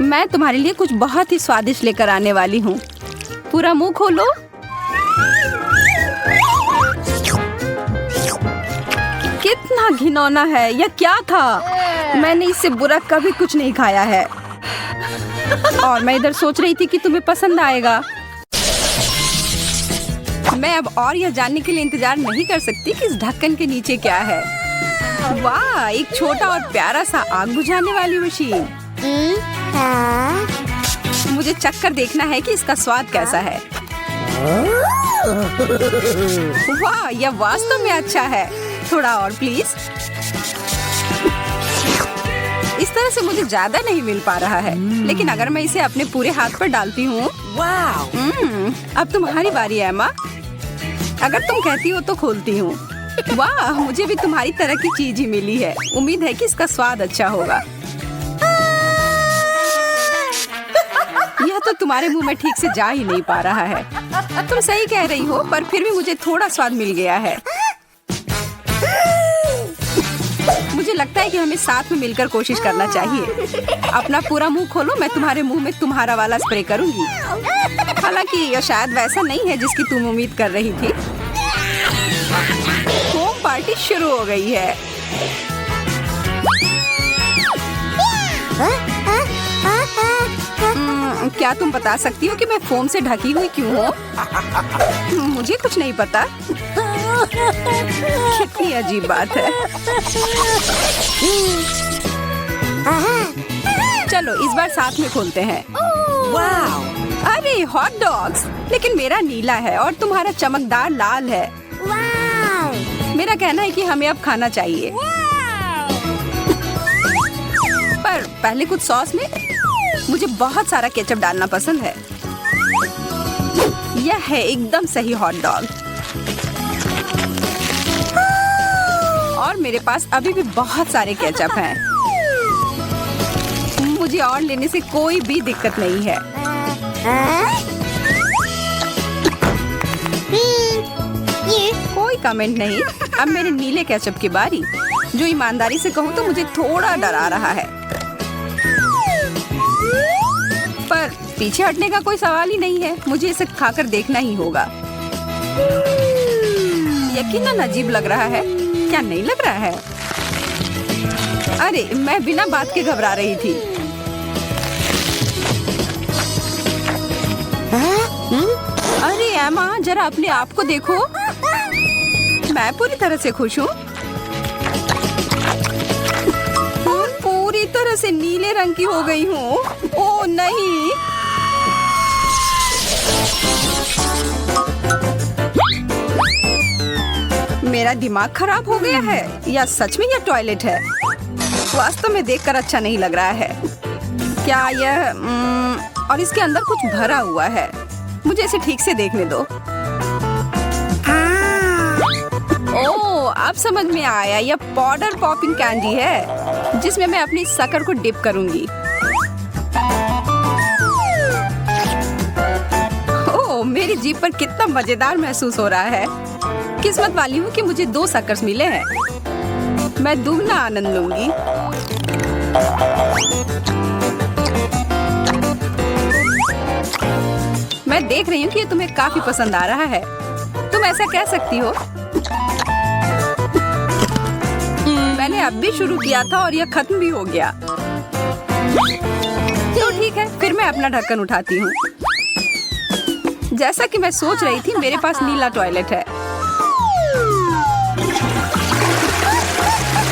मैं तुम्हारे लिए कुछ बहुत ही स्वादिष्ट लेकर आने वाली हूँ। पूरा मुंह खोलो। कितना घिनौना है। यह क्या था? मैंने इससे बुरा कभी कुछ नहीं खाया है। और मैं इधर सोच रही थी कि तुम्हें पसंद आएगा। मैं अब और यह जानने के लिए इंतजार नहीं कर सकती कि इस ढक्कन के नीचे क्या है। वाह, एक छोटा और प्यारा सा आग बुझाने वाली मशीन। मुझे चक्कर देखना है कि इसका स्वाद कैसा है। वाह, यह वास्तव में अच्छा है। थोड़ा और प्लीज। इस तरह से मुझे ज्यादा नहीं मिल पा रहा है, लेकिन अगर मैं इसे अपने पूरे हाथ पर डालती हूँ। अब तुम्हारी बारी है एमा। अगर तुम कहती हो तो खोलती हूँ। वाह, मुझे भी तुम्हारी तरह की चीज ही मिली है। उम्मीद है कि इसका स्वाद अच्छा होगा। यह तो तुम्हारे मुंह में ठीक से जा ही नहीं पा रहा है। तुम सही कह रही हो, पर फिर भी मुझे थोड़ा स्वाद मिल गया है। मुझे लगता है कि हमें साथ में मिलकर कोशिश करना चाहिए। अपना पूरा मुंह खोलो, मैं तुम्हारे मुंह में तुम्हारा वाला स्प्रे करूंगी। हालांकि यह शायद वैसा नहीं है जिसकी तुम उम्मीद कर रही थी। होम पार्टी शुरू हो गई है। क्या तुम बता सकती हो कि मैं फोम से ढकी हुई क्यों हूँ? मुझे कुछ नहीं पता। कितनी अजीब बात है। चलो इस बार साथ में खोलते हैं। वाह! अरे हॉट डॉग्स! लेकिन मेरा नीला है और तुम्हारा चमकदार लाल है। मेरा कहना है कि हमें अब खाना चाहिए। पर पहले कुछ सॉस में मुझे बहुत सारा केचप डालना पसंद है। यह है एकदम सही हॉट डॉग। और मेरे पास अभी भी बहुत सारे केचप हैं। मुझे और लेने से कोई भी दिक्कत नहीं है। कोई कमेंट नहीं। अब मेरे नीले केचप की बारी। जो ईमानदारी से कहूँ तो मुझे थोड़ा डरा रहा है, पर पीछे हटने का कोई सवाल ही नहीं है। मुझे इसे खाकर देखना ही होगा। यकीनन अजीब लग रहा है, क्या नहीं लग रहा है? अरे मैं बिना बात के घबरा रही थी। अरे एमा, जरा अपने आप को देखो। मैं पूरी तरह से खुश हूँ। पूरी तरह से नीले रंग की हो गई हूँ। ओह नहीं! मेरा दिमाग खराब हो गया है या सच में यह टॉयलेट है? वास्तव में देखकर अच्छा नहीं लग रहा है। क्या यह और इसके अंदर कुछ भरा हुआ है। मुझे इसे ठीक से देखने दो। ओह, अब समझ में आया। यह पाउडर पॉपिंग कैंडी है जिसमें मैं अपनी शक्कर को डिप करूंगी। ओह, मेरी जीभ पर कितना मजेदार महसूस हो रहा है। किस्मत वाली हूँ कि मुझे 2 शक्कर्स मिले हैं। मैं दुगना आनंद लूंगी। मैं देख रही हूँ कि ये तुम्हें काफी पसंद आ रहा है। तुम ऐसा कह सकती हो। मैंने अब भी शुरू किया था और यह खत्म भी हो गया। तो ठीक है, फिर मैं अपना ढक्कन उठाती हूँ। जैसा कि मैं सोच रही थी, मेरे पास नीला टॉयलेट है।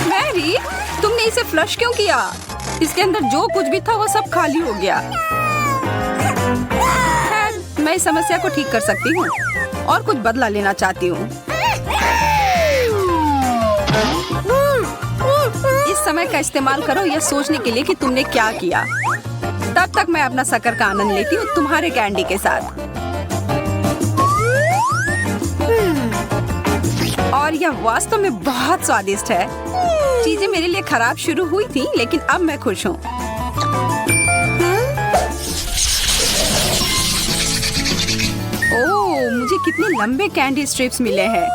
मैरी, तुमने इसे फ्लश क्यों किया? इसके अंदर जो कुछ भी था वो सब खाली हो गया। मैं इस समस्या को ठीक कर सकती हूँ और कुछ बदला लेना चाहती हूँ। इस समय का इस्तेमाल करो यह सोचने के लिए कि तुमने क्या किया। तब तक मैं अपना शक्कर का आनंद लेती हूँ तुम्हारे कैंडी के साथ। और यह वास्तव में बहुत स्वादिष्ट है। चीजें मेरे लिए खराब शुरू हुई थी, लेकिन अब मैं खुश हूँ। ओह, मुझे कितने लंबे कैंडी स्ट्रिप्स मिले हैं।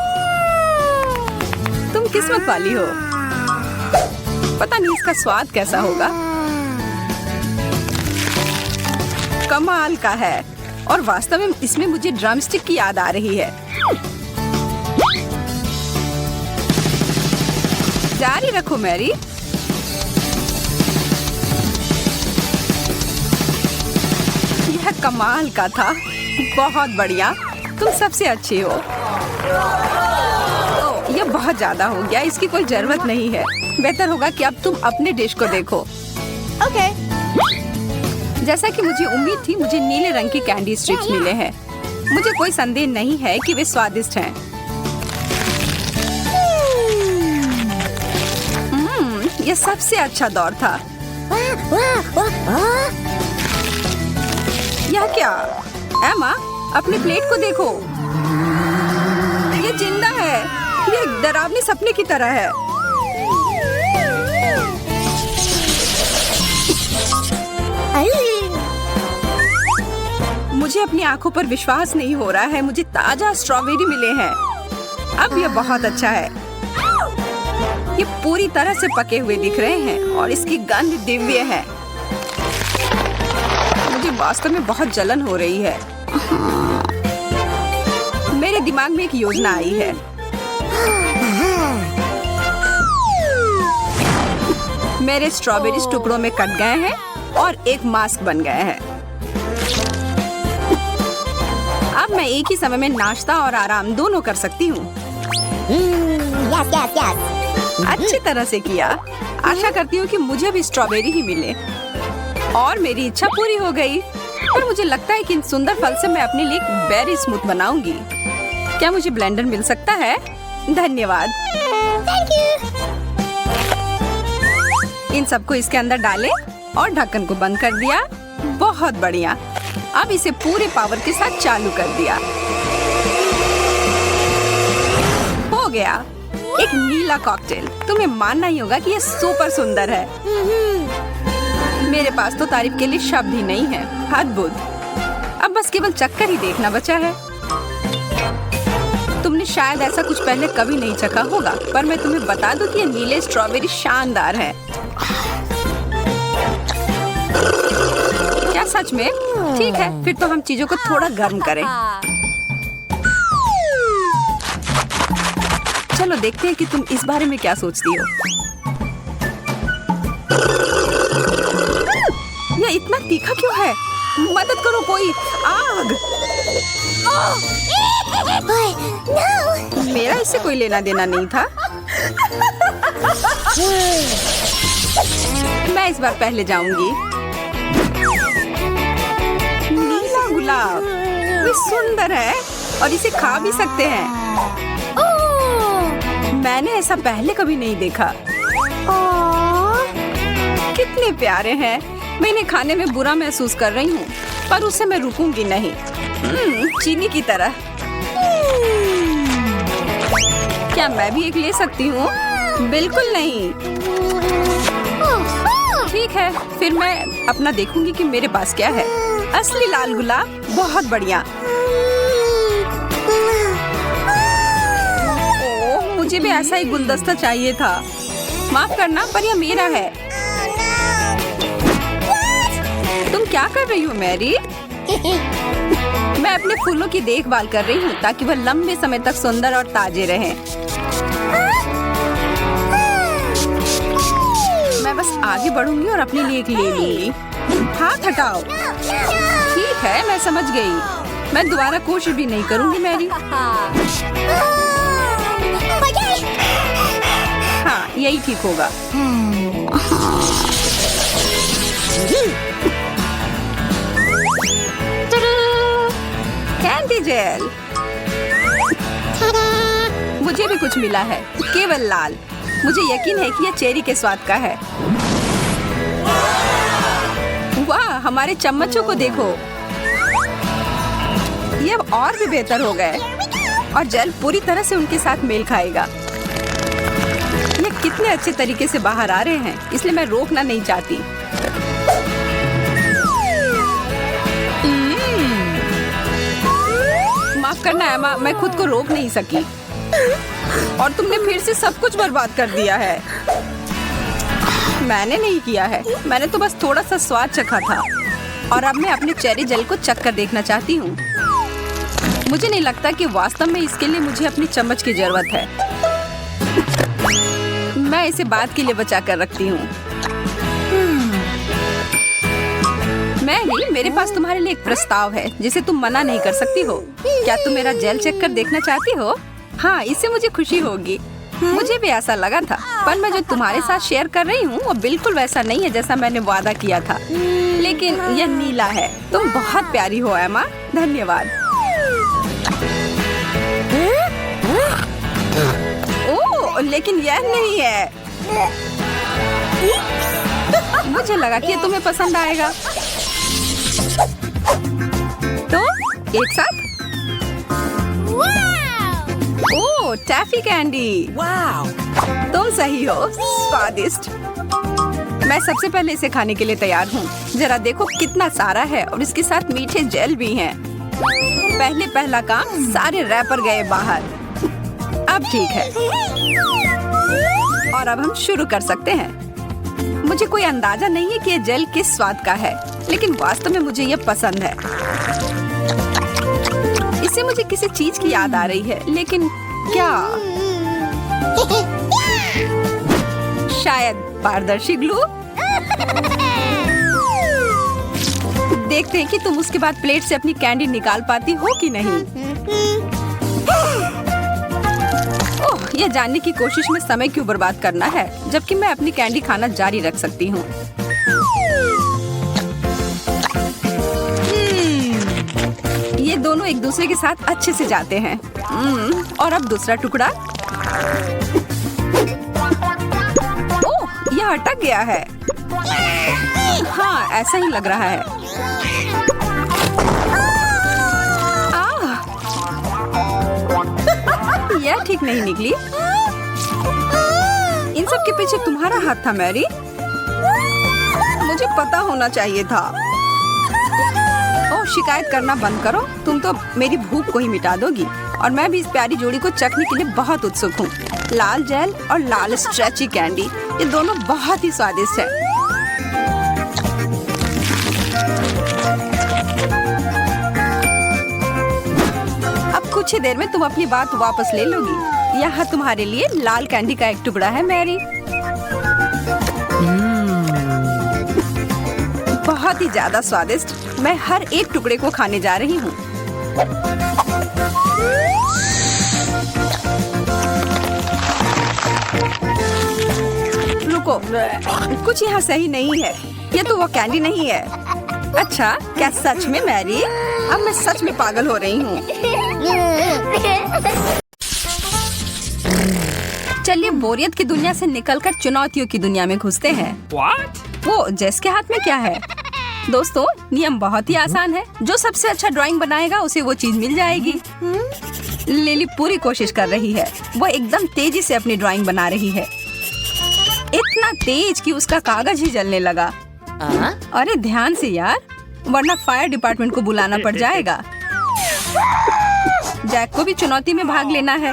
तुम किस्मत वाली हो। पता नहीं इसका स्वाद कैसा होगा। कमाल का है। और वास्तव में इसमें मुझे ड्रमस्टिक की याद आ रही है। जारी रखो मैरी। यह कमाल का था। बहुत बढ़िया, तुम सबसे अच्छी हो। ओह, यह बहुत ज्यादा हो गया। इसकी कोई जरूरत नहीं है। बेहतर होगा कि अब तुम अपने डिश को देखो। ओके। जैसा कि मुझे उम्मीद थी, मुझे नीले रंग की कैंडी स्ट्रिप्स मिले हैं। मुझे कोई संदेह नहीं है कि वे स्वादिष्ट हैं। यह सबसे अच्छा दौर था। यह क्या? एमा, अपनी प्लेट को देखो। यह जिंदा है। यह डरावने सपने की तरह है। मुझे अपनी आंखों पर विश्वास नहीं हो रहा है। मुझे ताजा स्ट्रॉबेरी मिले हैं। अब यह बहुत अच्छा है। ये पूरी तरह से पके हुए दिख रहे हैं और इसकी गंध दिव्य है। मुझे वास्तव में बहुत जलन हो रही है। मेरे दिमाग में एक योजना आई है। मेरे स्ट्रॉबेरीज टुकड़ों में कट गए हैं और एक मास्क बन गए हैं। अब मैं एक ही समय में नाश्ता और आराम दोनों कर सकती हूँ। अच्छी तरह से किया। आशा करती हूँ कि मुझे भी स्ट्रॉबेरी ही मिले। और मेरी इच्छा पूरी हो गई। पर मुझे लगता है कि इन सुंदर फल से मैं अपने लिए एक बेरी स्मूथ बनाऊंगी। क्या मुझे ब्लेंडर मिल सकता है? धन्यवाद। इन सबको इसके अंदर डालें और ढक्कन को बंद कर दिया। बहुत बढ़िया। अब इसे पूरे पावर के साथ चालू कर दिया। हो गया एक नीला कॉकटेल। तुम्हें मानना ही होगा कि ये सुपर सुंदर है। मेरे पास तो तारीफ के लिए शब्द ही नहीं है। अद्भुत। अब बस केवल चक्कर ही देखना बचा है। तुमने शायद ऐसा कुछ पहले कभी नहीं चखा होगा, पर मैं तुम्हें बता दूं कि ये नीले स्ट्रॉबेरी शानदार है। क्या सच में? ठीक है, फिर तो हम चीजों को थोड़ा गर्म करें। चलो देखते हैं कि तुम इस बारे में क्या सोचती हो। यह इतना तीखा क्यों है? मदद करो कोई। आग! मेरा इससे कोई लेना देना नहीं था। मैं इस बार पहले जाऊंगी। नीला गुलाब, ये सुंदर है और इसे खा भी सकते हैं। मैंने ऐसा पहले कभी नहीं देखा। कितने प्यारे हैं। मैं इन्हें खाने में बुरा महसूस कर रही हूँ, पर उससे मैं रुकूंगी नहीं। चीनी की तरह। क्या मैं भी एक ले सकती हूँ? बिल्कुल नहीं। ठीक है, फिर मैं अपना देखूंगी कि मेरे पास क्या है। असली लाल गुलाब, बहुत बढ़िया। ओह, मुझे भी ऐसा ही गुलदस्ता चाहिए था। माफ करना, पर यह मेरा है। तुम क्या कर रही हो मैरी? मैं अपने फूलों की देखभाल कर रही हूँ ताकि वह लंबे समय तक सुंदर और ताजे रहें। मैं बस आगे बढ़ूंगी और अपने लिए एक ले लूंगी। हाथ हटाओ। ठीक है, मैं समझ गई। मैं दोबारा कोशिश भी नहीं करूंगी मैरी। हाँ, यही ठीक होगा। कैंडी जेल। मुझे भी कुछ मिला है, केवल लाल। मुझे यकीन है कि यह चेरी के स्वाद का है। वाह, हमारे चम्मचों को देखो। ये अब और भी बेहतर हो गए और जेल पूरी तरह से उनके साथ मेल खाएगा। ये कितने अच्छे तरीके से बाहर आ रहे हैं, इसलिए मैं रोकना नहीं चाहती। माफ करना एमा, मैं खुद को रोक नहीं सकी और तुमने फिर से सब कुछ बर्बाद कर दिया है। मैंने नहीं किया है, मैंने तो बस थोड़ा सा स्वाद चखा था और अब मैं अपने चेरी जेल को चख कर देखना चाहती हूँ। मुझे नहीं लगता कि वास्तव में इसके लिए मुझे अपनी चम्मच की जरूरत है। मैं इसे बाद के लिए बचा कर रखती हूँ। मैरी, मेरे पास तुम्हारे लिए एक प्रस्ताव है जिसे तुम मना नहीं कर सकती हो। क्या तुम मेरा जेल चेक कर देखना चाहती हो? हाँ, इससे मुझे खुशी होगी। मुझे भी ऐसा लगा था, पर मैं जो तुम्हारे साथ शेयर कर रही हूँ वो बिल्कुल वैसा नहीं है जैसा मैंने वादा किया था। लेकिन यह नीला है। तुम बहुत प्यारी हो एमा। धन्यवाद। ओह, लेकिन यह नहीं है। मुझे लगा कि तुम्हें पसंद आएगा। तो एक साथ। ओह, टैफी कैंडी। वाह, तुम सही हो। स्वादिष्ट। मैं सबसे पहले इसे खाने के लिए तैयार हूँ। जरा देखो कितना सारा है और इसके साथ मीठे जेल भी हैं। पहला काम, सारे रैपर गए बाहर। अब ठीक है और अब हम शुरू कर सकते हैं। मुझे कोई अंदाजा नहीं है कि ये जेल किस स्वाद का है, लेकिन वास्तव में मुझे ये पसंद है। इससे मुझे किसी चीज की याद आ रही है, लेकिन क्या? शायद पारदर्शी ग्लू। देखते हैं कि तुम उसके बाद प्लेट से अपनी कैंडी निकाल पाती हो कि नहीं। ओह, यह जानने की कोशिश में समय क्यों बर्बाद करना है, जबकि मैं अपनी कैंडी खाना जारी रख सकती हूँ। ये दोनों एक दूसरे के साथ अच्छे से जाते हैं। और अब दूसरा टुकड़ा। ओह, यह अटक गया है। हाँ, ऐसा ही लग रहा है। यह ठीक नहीं निकली। इन सब के पीछे तुम्हारा हाथ था मैरी। मुझे पता होना चाहिए था। ओह, शिकायत करना बंद करो। तुम तो मेरी भूख को ही मिटा दोगी। और मैं भी इस प्यारी जोड़ी को चखने के लिए बहुत उत्सुक हूँ। लाल जेल और लाल स्ट्रेची कैंडी, ये दोनों बहुत ही स्वादिष्ट है। अब कुछ ही देर में तुम अपनी बात वापस ले लोगी। यहाँ तुम्हारे लिए लाल कैंडी का एक टुकड़ा है मैरी। बहुत ही ज्यादा स्वादिष्ट। मैं हर एक टुकड़े को खाने जा रही हूँ। रुको, कुछ यहाँ सही नहीं है। ये तो वो कैंडी नहीं है। अच्छा, क्या सच में मैरी? अब मैं सच में पागल हो रही हूँ। चलिए बोरियत की दुनिया से निकलकर चुनौतियों की दुनिया में घुसते हैं। What? वो जेस के हाथ में क्या है? दोस्तों, नियम बहुत ही आसान है। जो सबसे अच्छा ड्राइंग बनाएगा उसे वो चीज मिल जाएगी। लिली पूरी कोशिश कर रही है। वो एकदम तेजी से अपनी ड्राइंग बना रही है। इतना तेज कि उसका कागज ही जलने लगा। अरे ध्यान से यार, वरना फायर डिपार्टमेंट को बुलाना पड़ जाएगा। जैक को भी चुनौती में भाग लेना है,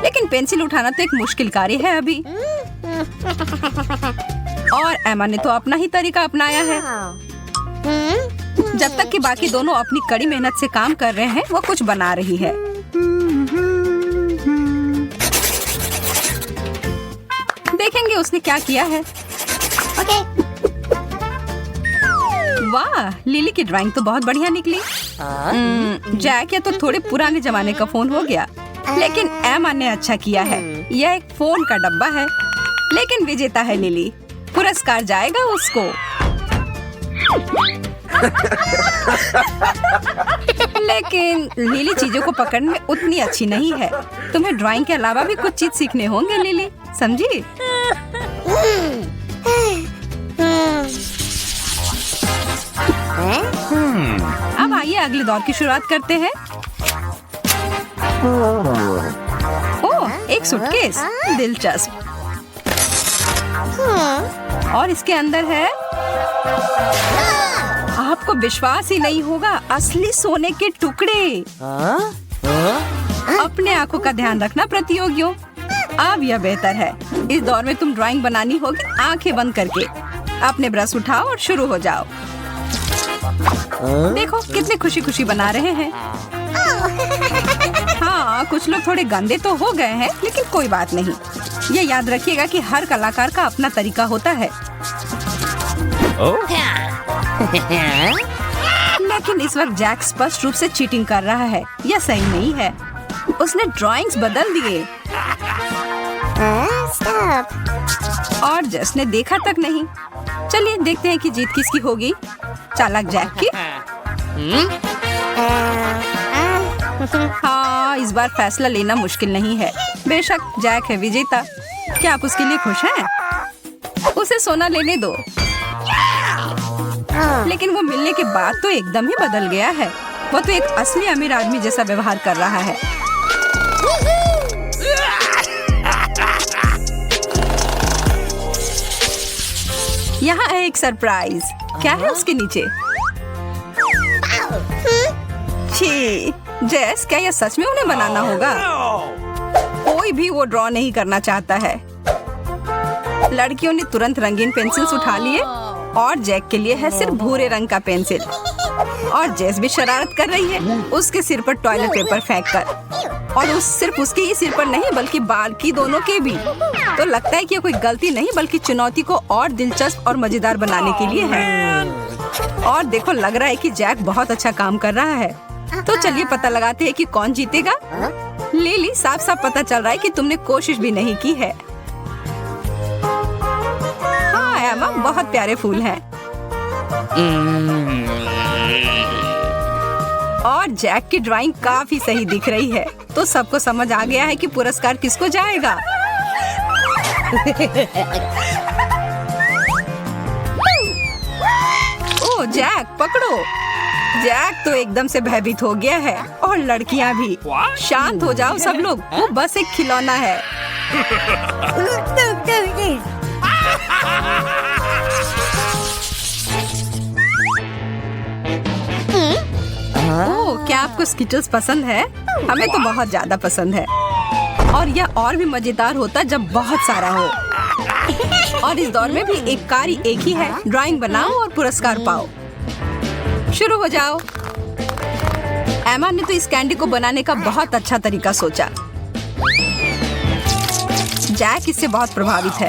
लेकिन पेंसिल उठाना तो एक मुश्किल कार्य है अभी। और एमा ने तो अपना ही तरीका अपनाया है। जब तक कि बाकी दोनों अपनी कड़ी मेहनत से काम कर रहे हैं, वो कुछ बना रही है। देखेंगे उसने क्या किया है। वाह, लिली की ड्राइंग तो बहुत बढ़िया निकली। जैक या तो थोड़े पुराने जमाने का फोन हो गया, लेकिन एमा ने अच्छा किया है। यह एक फोन का डब्बा है, लेकिन विजेता है लिली। पुरस्कार जाएगा उसको। लेकिन लिली चीजों को पकड़ने में उतनी अच्छी नहीं है। तुम्हें ड्राइंग के अलावा भी कुछ चीज सीखने होंगे लिली, समझी? अब आइए अगले दौर की शुरुआत करते हैं। ओह, एक सूटकेस, दिलचस्प। और इसके अंदर है, आपको विश्वास ही नहीं होगा, असली सोने के टुकड़े। अपने आंखों का ध्यान रखना प्रतियोगियों। अब यह बेहतर है। इस दौर में तुम ड्राइंग बनानी होगी आंखें बंद करके। अपने ब्रश उठाओ और शुरू हो जाओ। देखो कितने खुशी खुशी बना रहे हैं। हाँ, कुछ लोग थोड़े गंदे तो हो गए हैं, लेकिन कोई बात नहीं। ये याद रखिएगा कि हर कलाकार का अपना तरीका होता है। लेकिन इस वक्त जैक स्पष्ट रूप से चीटिंग कर रहा है। यह सही नहीं है। उसने ड्राइंग्स बदल दिए और जेस ने देखा तक नहीं। चलिए देखते हैं कि जीत किसकी होगी, चालाक जैक की। हाँ, इस बार फैसला लेना मुश्किल नहीं है। बेशक जैक है विजेता। क्या आप उसके लिए खुश हैं? उसे सोना लेने दो। लेकिन वो मिलने के बाद तो एकदम ही बदल गया है। वो तो एक असली अमीर आदमी जैसा व्यवहार कर रहा है। यहाँ है एक सरप्राइज। क्या है उसके नीचे? छी, जेस, क्या यह सच में उन्हें बनाना होगा? कोई भी वो ड्रॉ नहीं करना चाहता है। लड़कियों ने तुरंत रंगीन पेंसिल्स उठा लिए और जैक के लिए है सिर्फ भूरे रंग का पेंसिल। और जेस भी शरारत कर रही है, उसके सिर पर टॉयलेट पेपर फेंक कर। और सिर्फ उसके ही सिर पर नहीं बल्कि बाल की दोनों के भी। तो लगता है कि ये कोई गलती नहीं बल्कि चुनौती को और दिलचस्प और मजेदार बनाने के लिए है। और देखो, लग रहा है कि जैक बहुत अच्छा काम कर रहा है। तो चलिए पता लगाते हैं कि कौन जीतेगा। लिली, साफ साफ पता चल रहा है कि तुमने कोशिश भी नहीं की है। हाँ एमा, बहुत प्यारे फूल हैं। और जैक की ड्राइंग काफी सही दिख रही है। तो सबको समझ आ गया है कि पुरस्कार किसको जाएगा। ओ जैक, पकड़ो। जैक तो एकदम से भयभीत हो गया है और लड़कियां भी। शांत हो जाओ सब लोग, वो बस एक खिलौना है। ओह, क्या आपको स्किटल्स पसंद है? हमें तो बहुत ज्यादा पसंद है। और यह और भी मजेदार होता जब बहुत सारा हो। और इस दौर में भी एक कार्य एक ही है, ड्राइंग बनाओ और पुरस्कार पाओ। शुरू हो जाओ। एमा ने तो इस कैंडी को बनाने का बहुत अच्छा तरीका सोचा। जैक इससे बहुत प्रभावित है।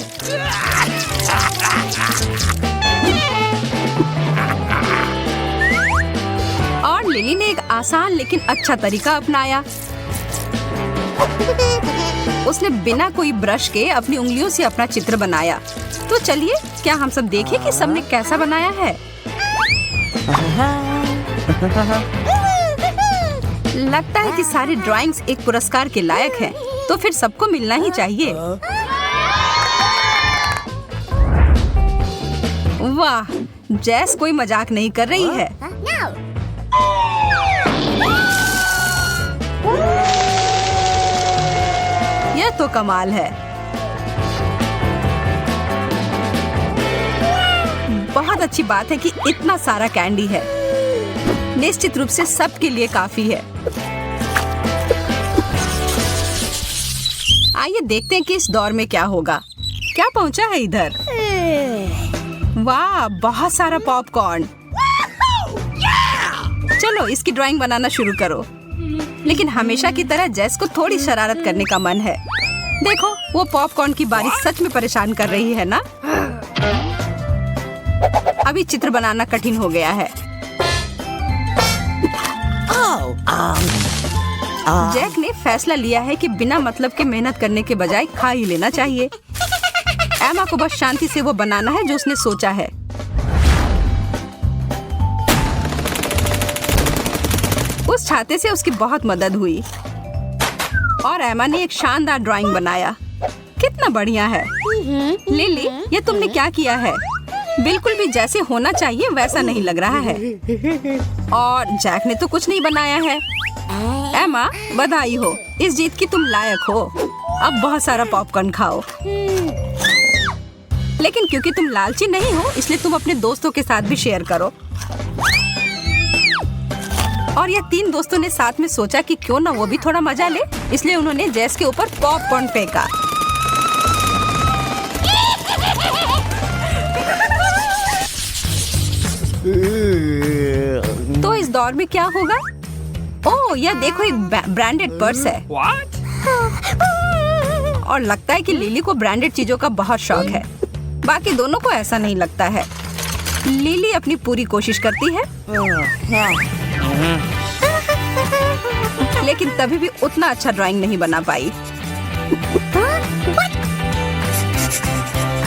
और लिली ने एक आसान लेकिन अच्छा तरीका अपनाया। उसने बिना कोई ब्रश के अपनी उंगलियों से अपना चित्र बनाया। तो चलिए, क्या हम सब देखें कि सबने कैसा बनाया है। लगता है कि सारी ड्राइंग्स एक पुरस्कार के लायक हैं, तो फिर सबको मिलना ही चाहिए। वाह, जैस कोई मजाक नहीं कर रही है। यह तो कमाल है। बहुत अच्छी बात है कि इतना सारा कैंडी है। निश्चित रूप से सबके लिए काफी है। आइए देखते हैं कि इस दौर में क्या होगा। क्या पहुंचा है इधर? वाह, बहुत सारा पॉपकॉर्न। चलो इसकी ड्राइंग बनाना शुरू करो। लेकिन हमेशा की तरह जैस को थोड़ी शरारत करने का मन है। देखो, वो पॉपकॉर्न की बारिश सच में परेशान कर रही है ना। अभी चित्र बनाना कठिन हो गया है। जैक ने फैसला लिया है कि बिना मतलब के मेहनत करने के बजाय खा ही लेना चाहिए। एमा को बस शांति से वो बनाना है जो उसने सोचा है। उस छाते से उसकी बहुत मदद हुई और एमा ने एक शानदार ड्राइंग बनाया। कितना बढ़िया है। लिली, ये तुमने क्या किया है? बिल्कुल भी जैसे होना चाहिए वैसा नहीं लग रहा है। और जैक ने तो कुछ नहीं बनाया है। एमा, बधाई हो, इस जीत की तुम लायक हो। अब बहुत सारा पॉपकॉर्न खाओ। लेकिन क्योंकि तुम लालची नहीं हो, इसलिए तुम अपने दोस्तों के साथ भी शेयर करो। और ये तीन दोस्तों ने साथ में सोचा कि क्यों ना वो भी थोड़ा मजा ले, इसलिए उन्होंने जैस के ऊपर पॉपकॉर्न फेंका। तो इस दौर में क्या होगा? ओह, यह देखो, एक ब्रांडेड पर्स है। और लगता है कि लिली को ब्रांडेड चीजों का बहुत शौक है। बाकी दोनों को ऐसा नहीं लगता है। लिली अपनी पूरी कोशिश करती है, लेकिन तभी भी उतना अच्छा ड्राइंग नहीं बना पाई।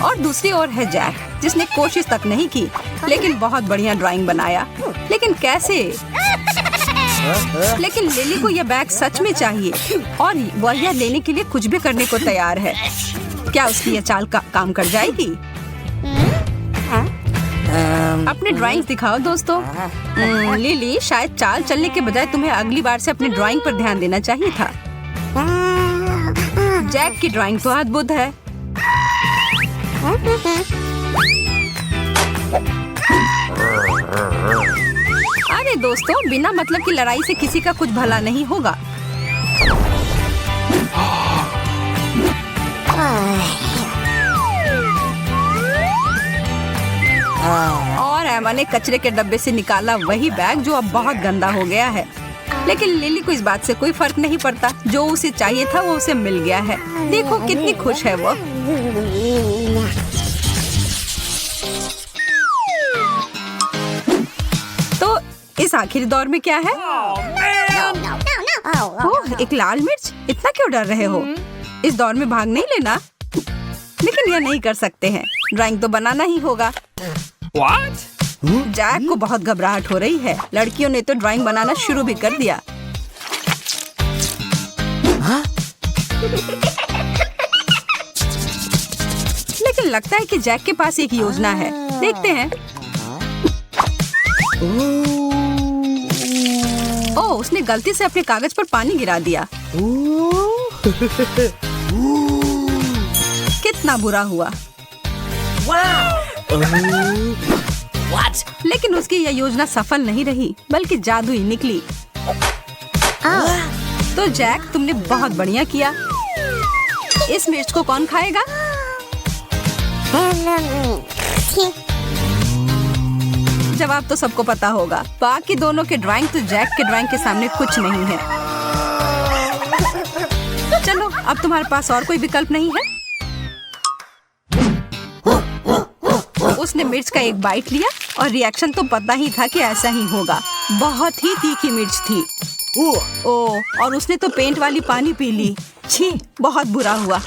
और दूसरी ओर है जैक, जिसने कोशिश तक नहीं की लेकिन बहुत बढ़िया ड्राइंग बनाया। लेकिन कैसे? लेकिन लिली को यह बैग सच में चाहिए और वह यह लेने के लिए कुछ भी करने को तैयार है। क्या उसकी यह चाल काम कर जाएगी? अपने ड्राइंग्स दिखाओ दोस्तों। लिली, शायद चाल चलने के बजाय तुम्हें अगली बार से अपनी ड्राइंग पर ध्यान देना चाहिए था। जैक की ड्राइंग तो अद्भुत है। अरे दोस्तों, बिना मतलब की लड़ाई से किसी का कुछ भला नहीं होगा। और एमा ने कचरे के डब्बे से निकाला वही बैग जो अब बहुत गंदा हो गया है। लेकिन लिली को इस बात से कोई फर्क नहीं पड़ता। जो उसे चाहिए था वो उसे मिल गया है। देखो कितनी खुश है वो। तो इस आखिरी दौर में क्या है? ओह, एक लाल मिर्च। इतना क्यों डर रहे हो? इस दौर में भाग नहीं लेना। लेकिन यह नहीं कर सकते हैं। ड्राइंग तो बनाना ही होगा। जैक को बहुत घबराहट हो रही है। लड़कियों ने तो ड्राइंग बनाना शुरू भी कर दिया। लेकिन लगता है कि जैक के पास एक योजना है। देखते हैं। ओह, उसने गलती से अपने कागज पर पानी गिरा दिया। कितना बुरा हुआ। लेकिन उसकी यह योजना सफल नहीं रही, बल्कि जादू ही निकली। तो जैक, तुमने बहुत बढ़िया किया। इस मिर्च को कौन खाएगा? जवाब तो सबको पता होगा। बाकी दोनों के ड्राइंग तो जैक के ड्राइंग के सामने कुछ नहीं है। चलो, अब तुम्हारे पास और कोई विकल्प नहीं है। उसने मिर्च का एक बाइट लिया और रिएक्शन तो पता ही था कि ऐसा ही होगा। बहुत ही तीखी मिर्च थी। ओह, और उसने तो पेंट वाली पानी पी ली। छी, बहुत बुरा हुआ।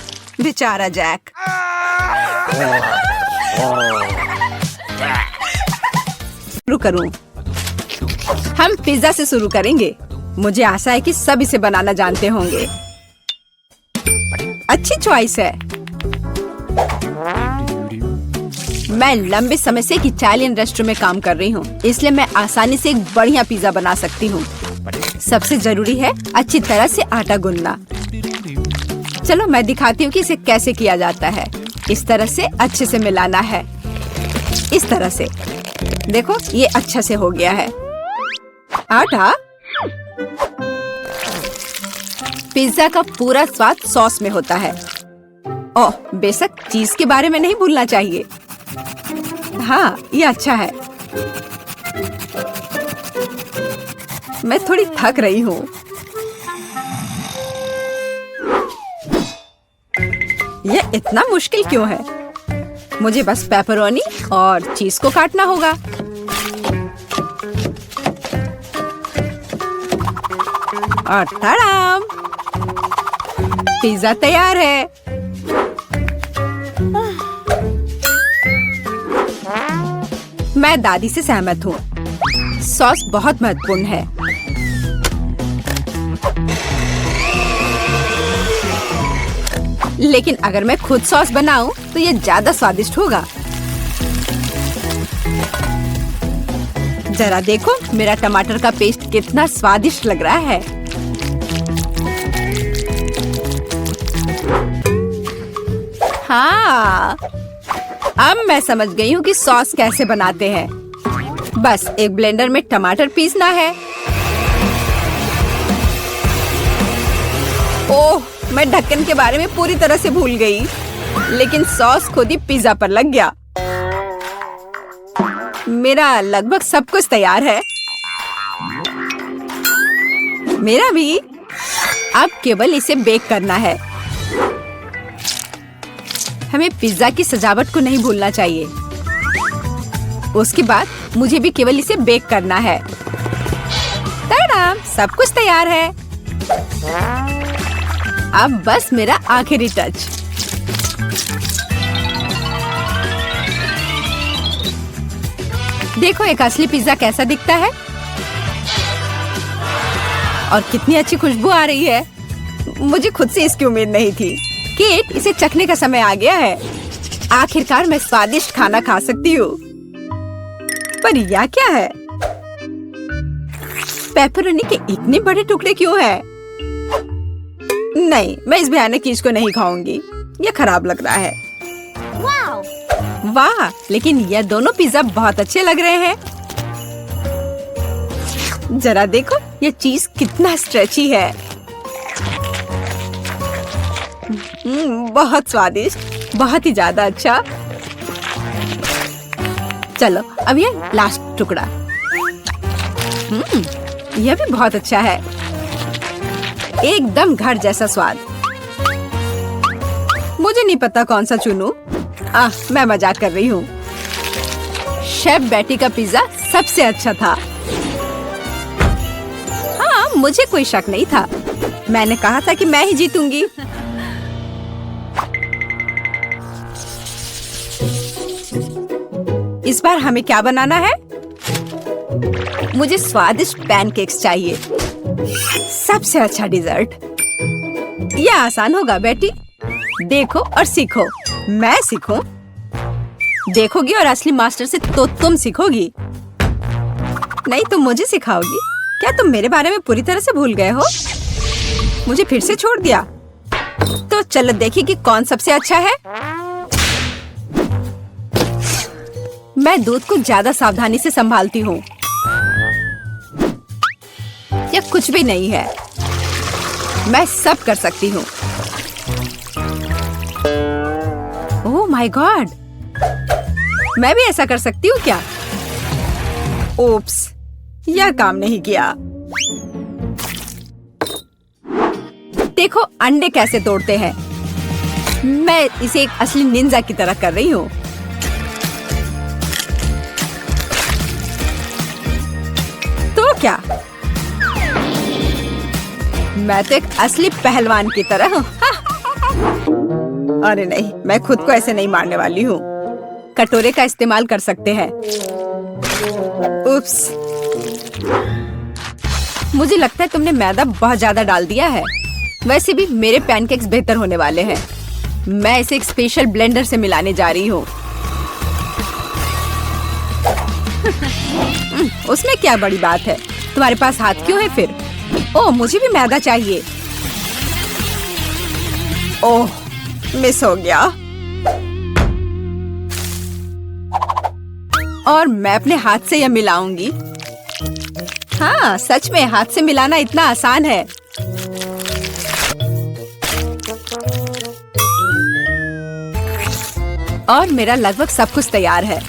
बेचारा जैक। शुरू करूं। हम पिज्जा से शुरू करेंगे। मुझे आशा है कि सब इसे बनाना जानते होंगे। अच्छी चॉइस है। मैं लंबे समय से एक इटालियन रेस्टोरेंट में काम कर रही हूँ, इसलिए मैं आसानी से एक बढ़िया पिज्जा बना सकती हूँ। सबसे जरूरी है अच्छी तरह से आटा गूंदना। चलो मैं दिखाती हूँ कि इसे कैसे किया जाता है। इस तरह से अच्छे से मिलाना है। इस तरह से। देखो, ये अच्छा से हो गया है। आटा। पिज्जा का पूरा स्वाद सॉस में होता है। ओह, बेशक चीज के बारे में नहीं भूलना चाहिए। हाँ, ये अच्छा है। मैं थोड़ी थक रही हूँ। यह इतना मुश्किल क्यों है? मुझे बस पेपरोनी और चीज को काटना होगा। और तड़ाम! पिज्जा तैयार है। मैं दादी से सहमत हूँ। सॉस बहुत महत्वपूर्ण है। लेकिन अगर मैं खुद सॉस बनाऊं तो ये ज्यादा स्वादिष्ट होगा। जरा देखो, मेरा टमाटर का पेस्ट कितना स्वादिष्ट लग रहा है। हाँ, अब मैं समझ गई हूँ कि सॉस कैसे बनाते हैं। बस एक ब्लेंडर में टमाटर पीसना है। ओह, मैं ढक्कन के बारे में पूरी तरह से भूल गई। लेकिन सॉस खुद ही पिज्जा पर लग गया। मेरा लगभग सब कुछ तैयार है। मेरा भी। अब केवल इसे बेक करना है। हमें पिज्जा की सजावट को नहीं भूलना चाहिए। उसके बाद मुझे भी केवल इसे बेक करना है। तड़ाम! सब कुछ तैयार है। अब बस मेरा आखिरी टच। देखो एक असली पिज्जा कैसा दिखता है और कितनी अच्छी खुशबू आ रही है। मुझे खुद से इसकी उम्मीद नहीं थी। केट, इसे चखने का समय आ गया है। आखिरकार मैं स्वादिष्ट खाना खा सकती हूँ। पर यह क्या है? पेपरोनी के इतने बड़े टुकड़े क्यों हैं? नहीं, मैं इस भयानक चीज को नहीं खाऊंगी। यह खराब लग रहा है। वाह, लेकिन यह दोनों पिज्जा बहुत अच्छे लग रहे हैं। जरा देखो, यह चीज कितना स्ट्रेची है। बहुत स्वादिष्ट, बहुत ही ज्यादा अच्छा। चलो अब ये लास्ट टुकड़ा। यह भी बहुत अच्छा है, एकदम घर जैसा स्वाद। मुझे नहीं पता कौन सा चुनूं। मैं मजाक कर रही हूँ। शेफ बेटी का पिज्जा सबसे अच्छा था। हाँ, मुझे कोई शक नहीं था। मैंने कहा था कि मैं ही जीतूंगी। इस बार हमें क्या बनाना है? मुझे स्वादिष्ट पैनकेक्स चाहिए, सबसे अच्छा डिजर्ट। यह आसान होगा बेटी, देखो और सीखो। मैं सीखूं? देखोगी और असली मास्टर से तो तुम सीखोगी, नहीं तुम मुझे सिखाओगी। क्या तुम मेरे बारे में पूरी तरह से भूल गए हो? मुझे फिर से छोड़ दिया। तो चलो देखिए कि कौन सबसे अच्छा है। मैं दूध को ज्यादा सावधानी से संभालती हूँ। यह कुछ भी नहीं है, मैं सब कर सकती हूँ। ओह माय गॉड, मैं भी ऐसा कर सकती हूँ क्या? ओप्स, यह काम नहीं किया। देखो अंडे कैसे तोड़ते हैं। मैं इसे एक असली निंजा की तरह कर रही हूँ। तो क्या, मैं तो एक असली पहलवान की तरह हूँ। अरे नहीं, मैं खुद को ऐसे नहीं मारने वाली हूँ। कटोरे का इस्तेमाल कर सकते हैं। उप्स, मुझे लगता है तुमने मैदा बहुत ज्यादा डाल दिया है। वैसे भी मेरे पैनकेक्स बेहतर होने वाले हैं। मैं इसे एक स्पेशल ब्लेंडर से मिलाने जा रही हूँ। उसमें क्या बड़ी बात है, तुम्हारे पास हाथ क्यों है फिर? ओह, मुझे भी मैदा चाहिए। ओह, मिस हो गया। और मैं अपने हाथ से यह मिलाऊंगी। हाँ, सच में हाथ से मिलाना इतना आसान है। और मेरा लगभग सब कुछ तैयार है।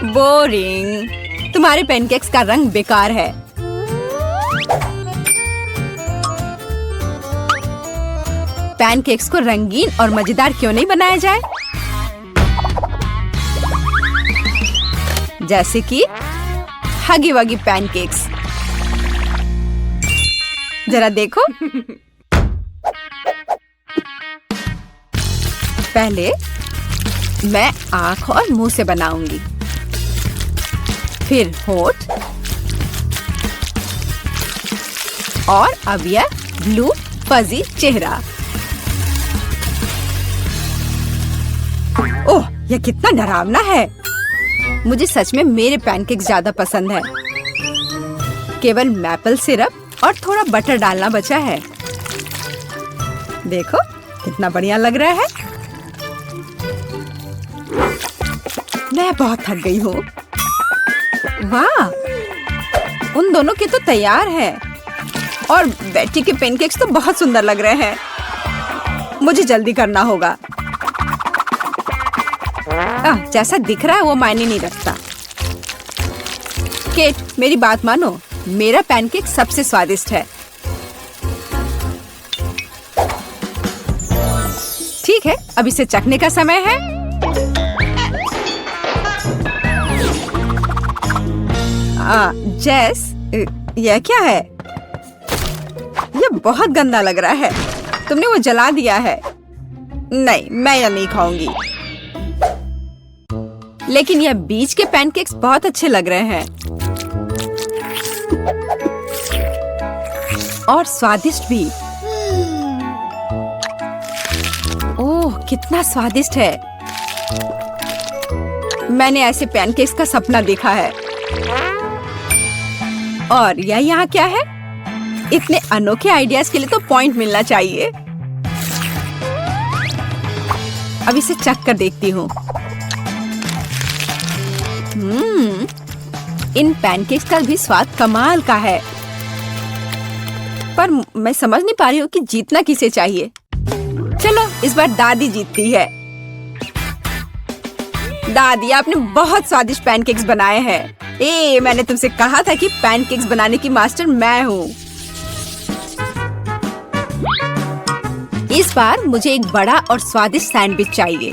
बोरिंग, तुम्हारे पैनकेक्स का रंग बेकार है। पैनकेक्स को रंगीन और मजेदार क्यों नहीं बनाया जाए? जैसे कि हगी वगी पैनकेक्स। जरा देखो। पहले मैं आँख और मुंह से बनाऊंगी, फिर होठ, और अब यह ब्लू फजी चेहरा। ओह, यह कितना डरावना है। मुझे सच में मेरे पैनकेक्स ज्यादा पसंद है। केवल मैपल सिरप और थोड़ा बटर डालना बचा है। देखो कितना बढ़िया लग रहा है। मैं बहुत थक गई हूँ। वाह, उन दोनों के तो तैयार है। और बेटी के पैनकेक्स तो बहुत सुंदर लग रहे हैं। मुझे जल्दी करना होगा। जैसा दिख रहा है वो मायने नहीं रखता। केट, मेरी बात मानो, मेरा पैनकेक सबसे स्वादिष्ट है। ठीक है, अब इसे चखने का समय है। जेस, यह क्या है? यह बहुत गंदा लग रहा है। तुमने वो जला दिया है। नहीं, मैं यह नहीं खाऊंगी। लेकिन यह बीच के पैनकेक्स बहुत अच्छे लग रहे हैं और स्वादिष्ट भी। ओह, कितना स्वादिष्ट है। मैंने ऐसे पैनकेक्स का सपना देखा है। और यह यहाँ क्या है? इतने अनोखे आइडियाज के लिए तो पॉइंट मिलना चाहिए। अब इसे चख कर देखती हूँ। इन पैनकेक्स का भी स्वाद कमाल का है। पर मैं समझ नहीं पा रही हूँ कि जीतना किसे चाहिए। इस बार दादी जीतती है। दादी, आपने बहुत स्वादिष्ट पैनकेक्स बनाए हैं। मैंने तुमसे कहा था कि पैनकेक्स बनाने की मास्टर मैं हूँ। इस बार मुझे एक बड़ा और स्वादिष्ट सैंडविच चाहिए।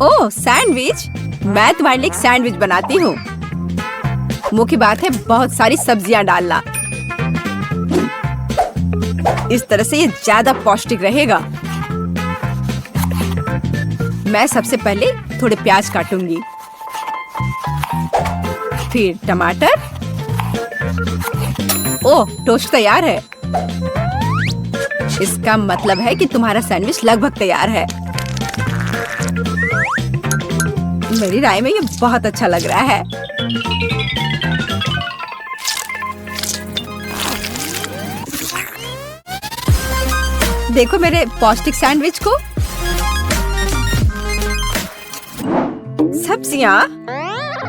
ओह, सैंडविच? मैं तुम्हारे लिए एक सैंडविच बनाती हूँ। मुख्य बात है बहुत सारी सब्जियां डालना। इस तरह से ये ज्यादा पौष्टिक रहेगा। मैं सबसे पहले थोड़े प्याज काटूंगी, फिर टमाटर। ओह, टोस्ट तैयार है। इसका मतलब है कि तुम्हारा सैंडविच लगभग तैयार है। मेरी राय में ये बहुत अच्छा लग रहा है। देखो मेरे पौष्टिक सैंडविच को। सब्जियां?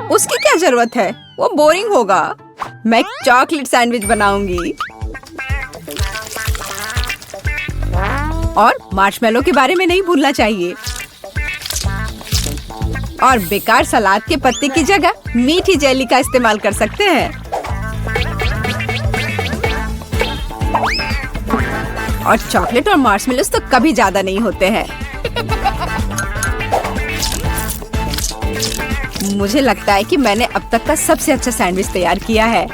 उसकी क्या जरूरत है? वो बोरिंग होगा। मैं चॉकलेट सैंडविच बनाऊंगी। और मार्शमेलो के बारे में नहीं भूलना चाहिए। और बेकार सलाद के पत्ते की जगह मीठी जेली का इस्तेमाल कर सकते हैं। और चॉकलेट और मार्शमेलोस तो कभी ज्यादा नहीं होते हैं। मुझे लगता है कि मैंने अब तक का सबसे अच्छा सैंडविच तैयार किया है।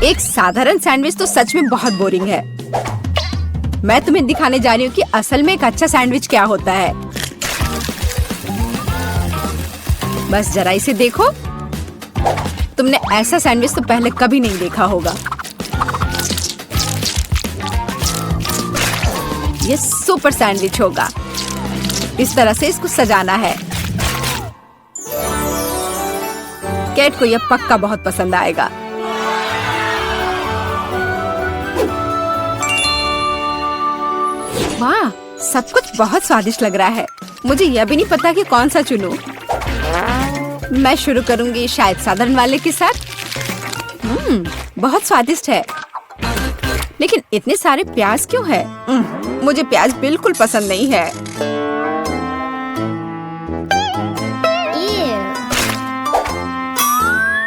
एक साधारण सैंडविच तो सच में बहुत बोरिंग है। मैं तुम्हें दिखाने जा रही हूँ कि असल में एक अच्छा सैंडविच क्या होता है। बस जरा इसे देखो। तुमने ऐसा सैंडविच तो पहले कभी नहीं देखा होगा। ये सुपर सैंडविच होगा। इस तरह से इसको सजाना है। कैट को यह पक्का बहुत पसंद आएगा। वाह, सब कुछ बहुत स्वादिष्ट लग रहा है। मुझे यह भी नहीं पता कि कौन सा चुनूं। मैं शुरू करूंगी शायद साधारण वाले के साथ। बहुत स्वादिष्ट है। लेकिन इतने सारे प्याज क्यों है? मुझे प्याज बिल्कुल पसंद नहीं है।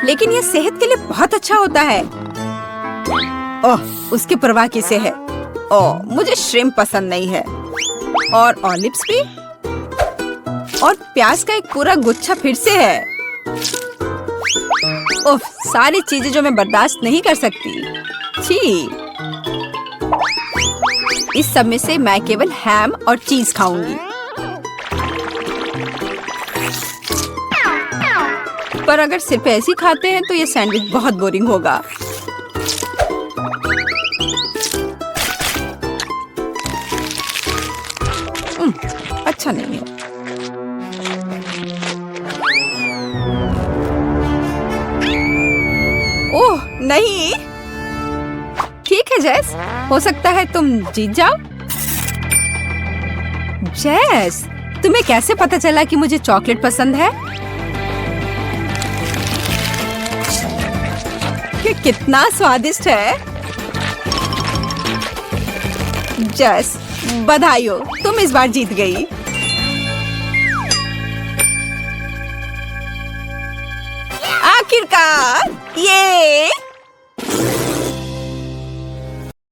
लेकिन यह सेहत के लिए बहुत अच्छा होता है। ओह, उसकी परवाह किसे है? ओह, मुझे श्रिम्प पसंद नहीं है। और ऑलिव्स भी। और प्याज का एक पूरा गुच्छा फिर से है। ओह, सारी चीजें जो मैं बर्दाश्त नहीं कर सकती। छी। इस सब में से मैं केवल हैम और चीज खाऊंगी। पर अगर सिर्फ ऐसे ही खाते हैं तो ये सैंडविच बहुत बोरिंग होगा। अच्छा नहीं है। ओह नहीं। ठीक है जेस, हो सकता है तुम जीत जाओ। जेस, तुम्हें कैसे पता चला कि मुझे चॉकलेट पसंद है? ये कितना स्वादिष्ट है। जेस, बधाई हो, तुम इस बार जीत गई। आखिरकार, ये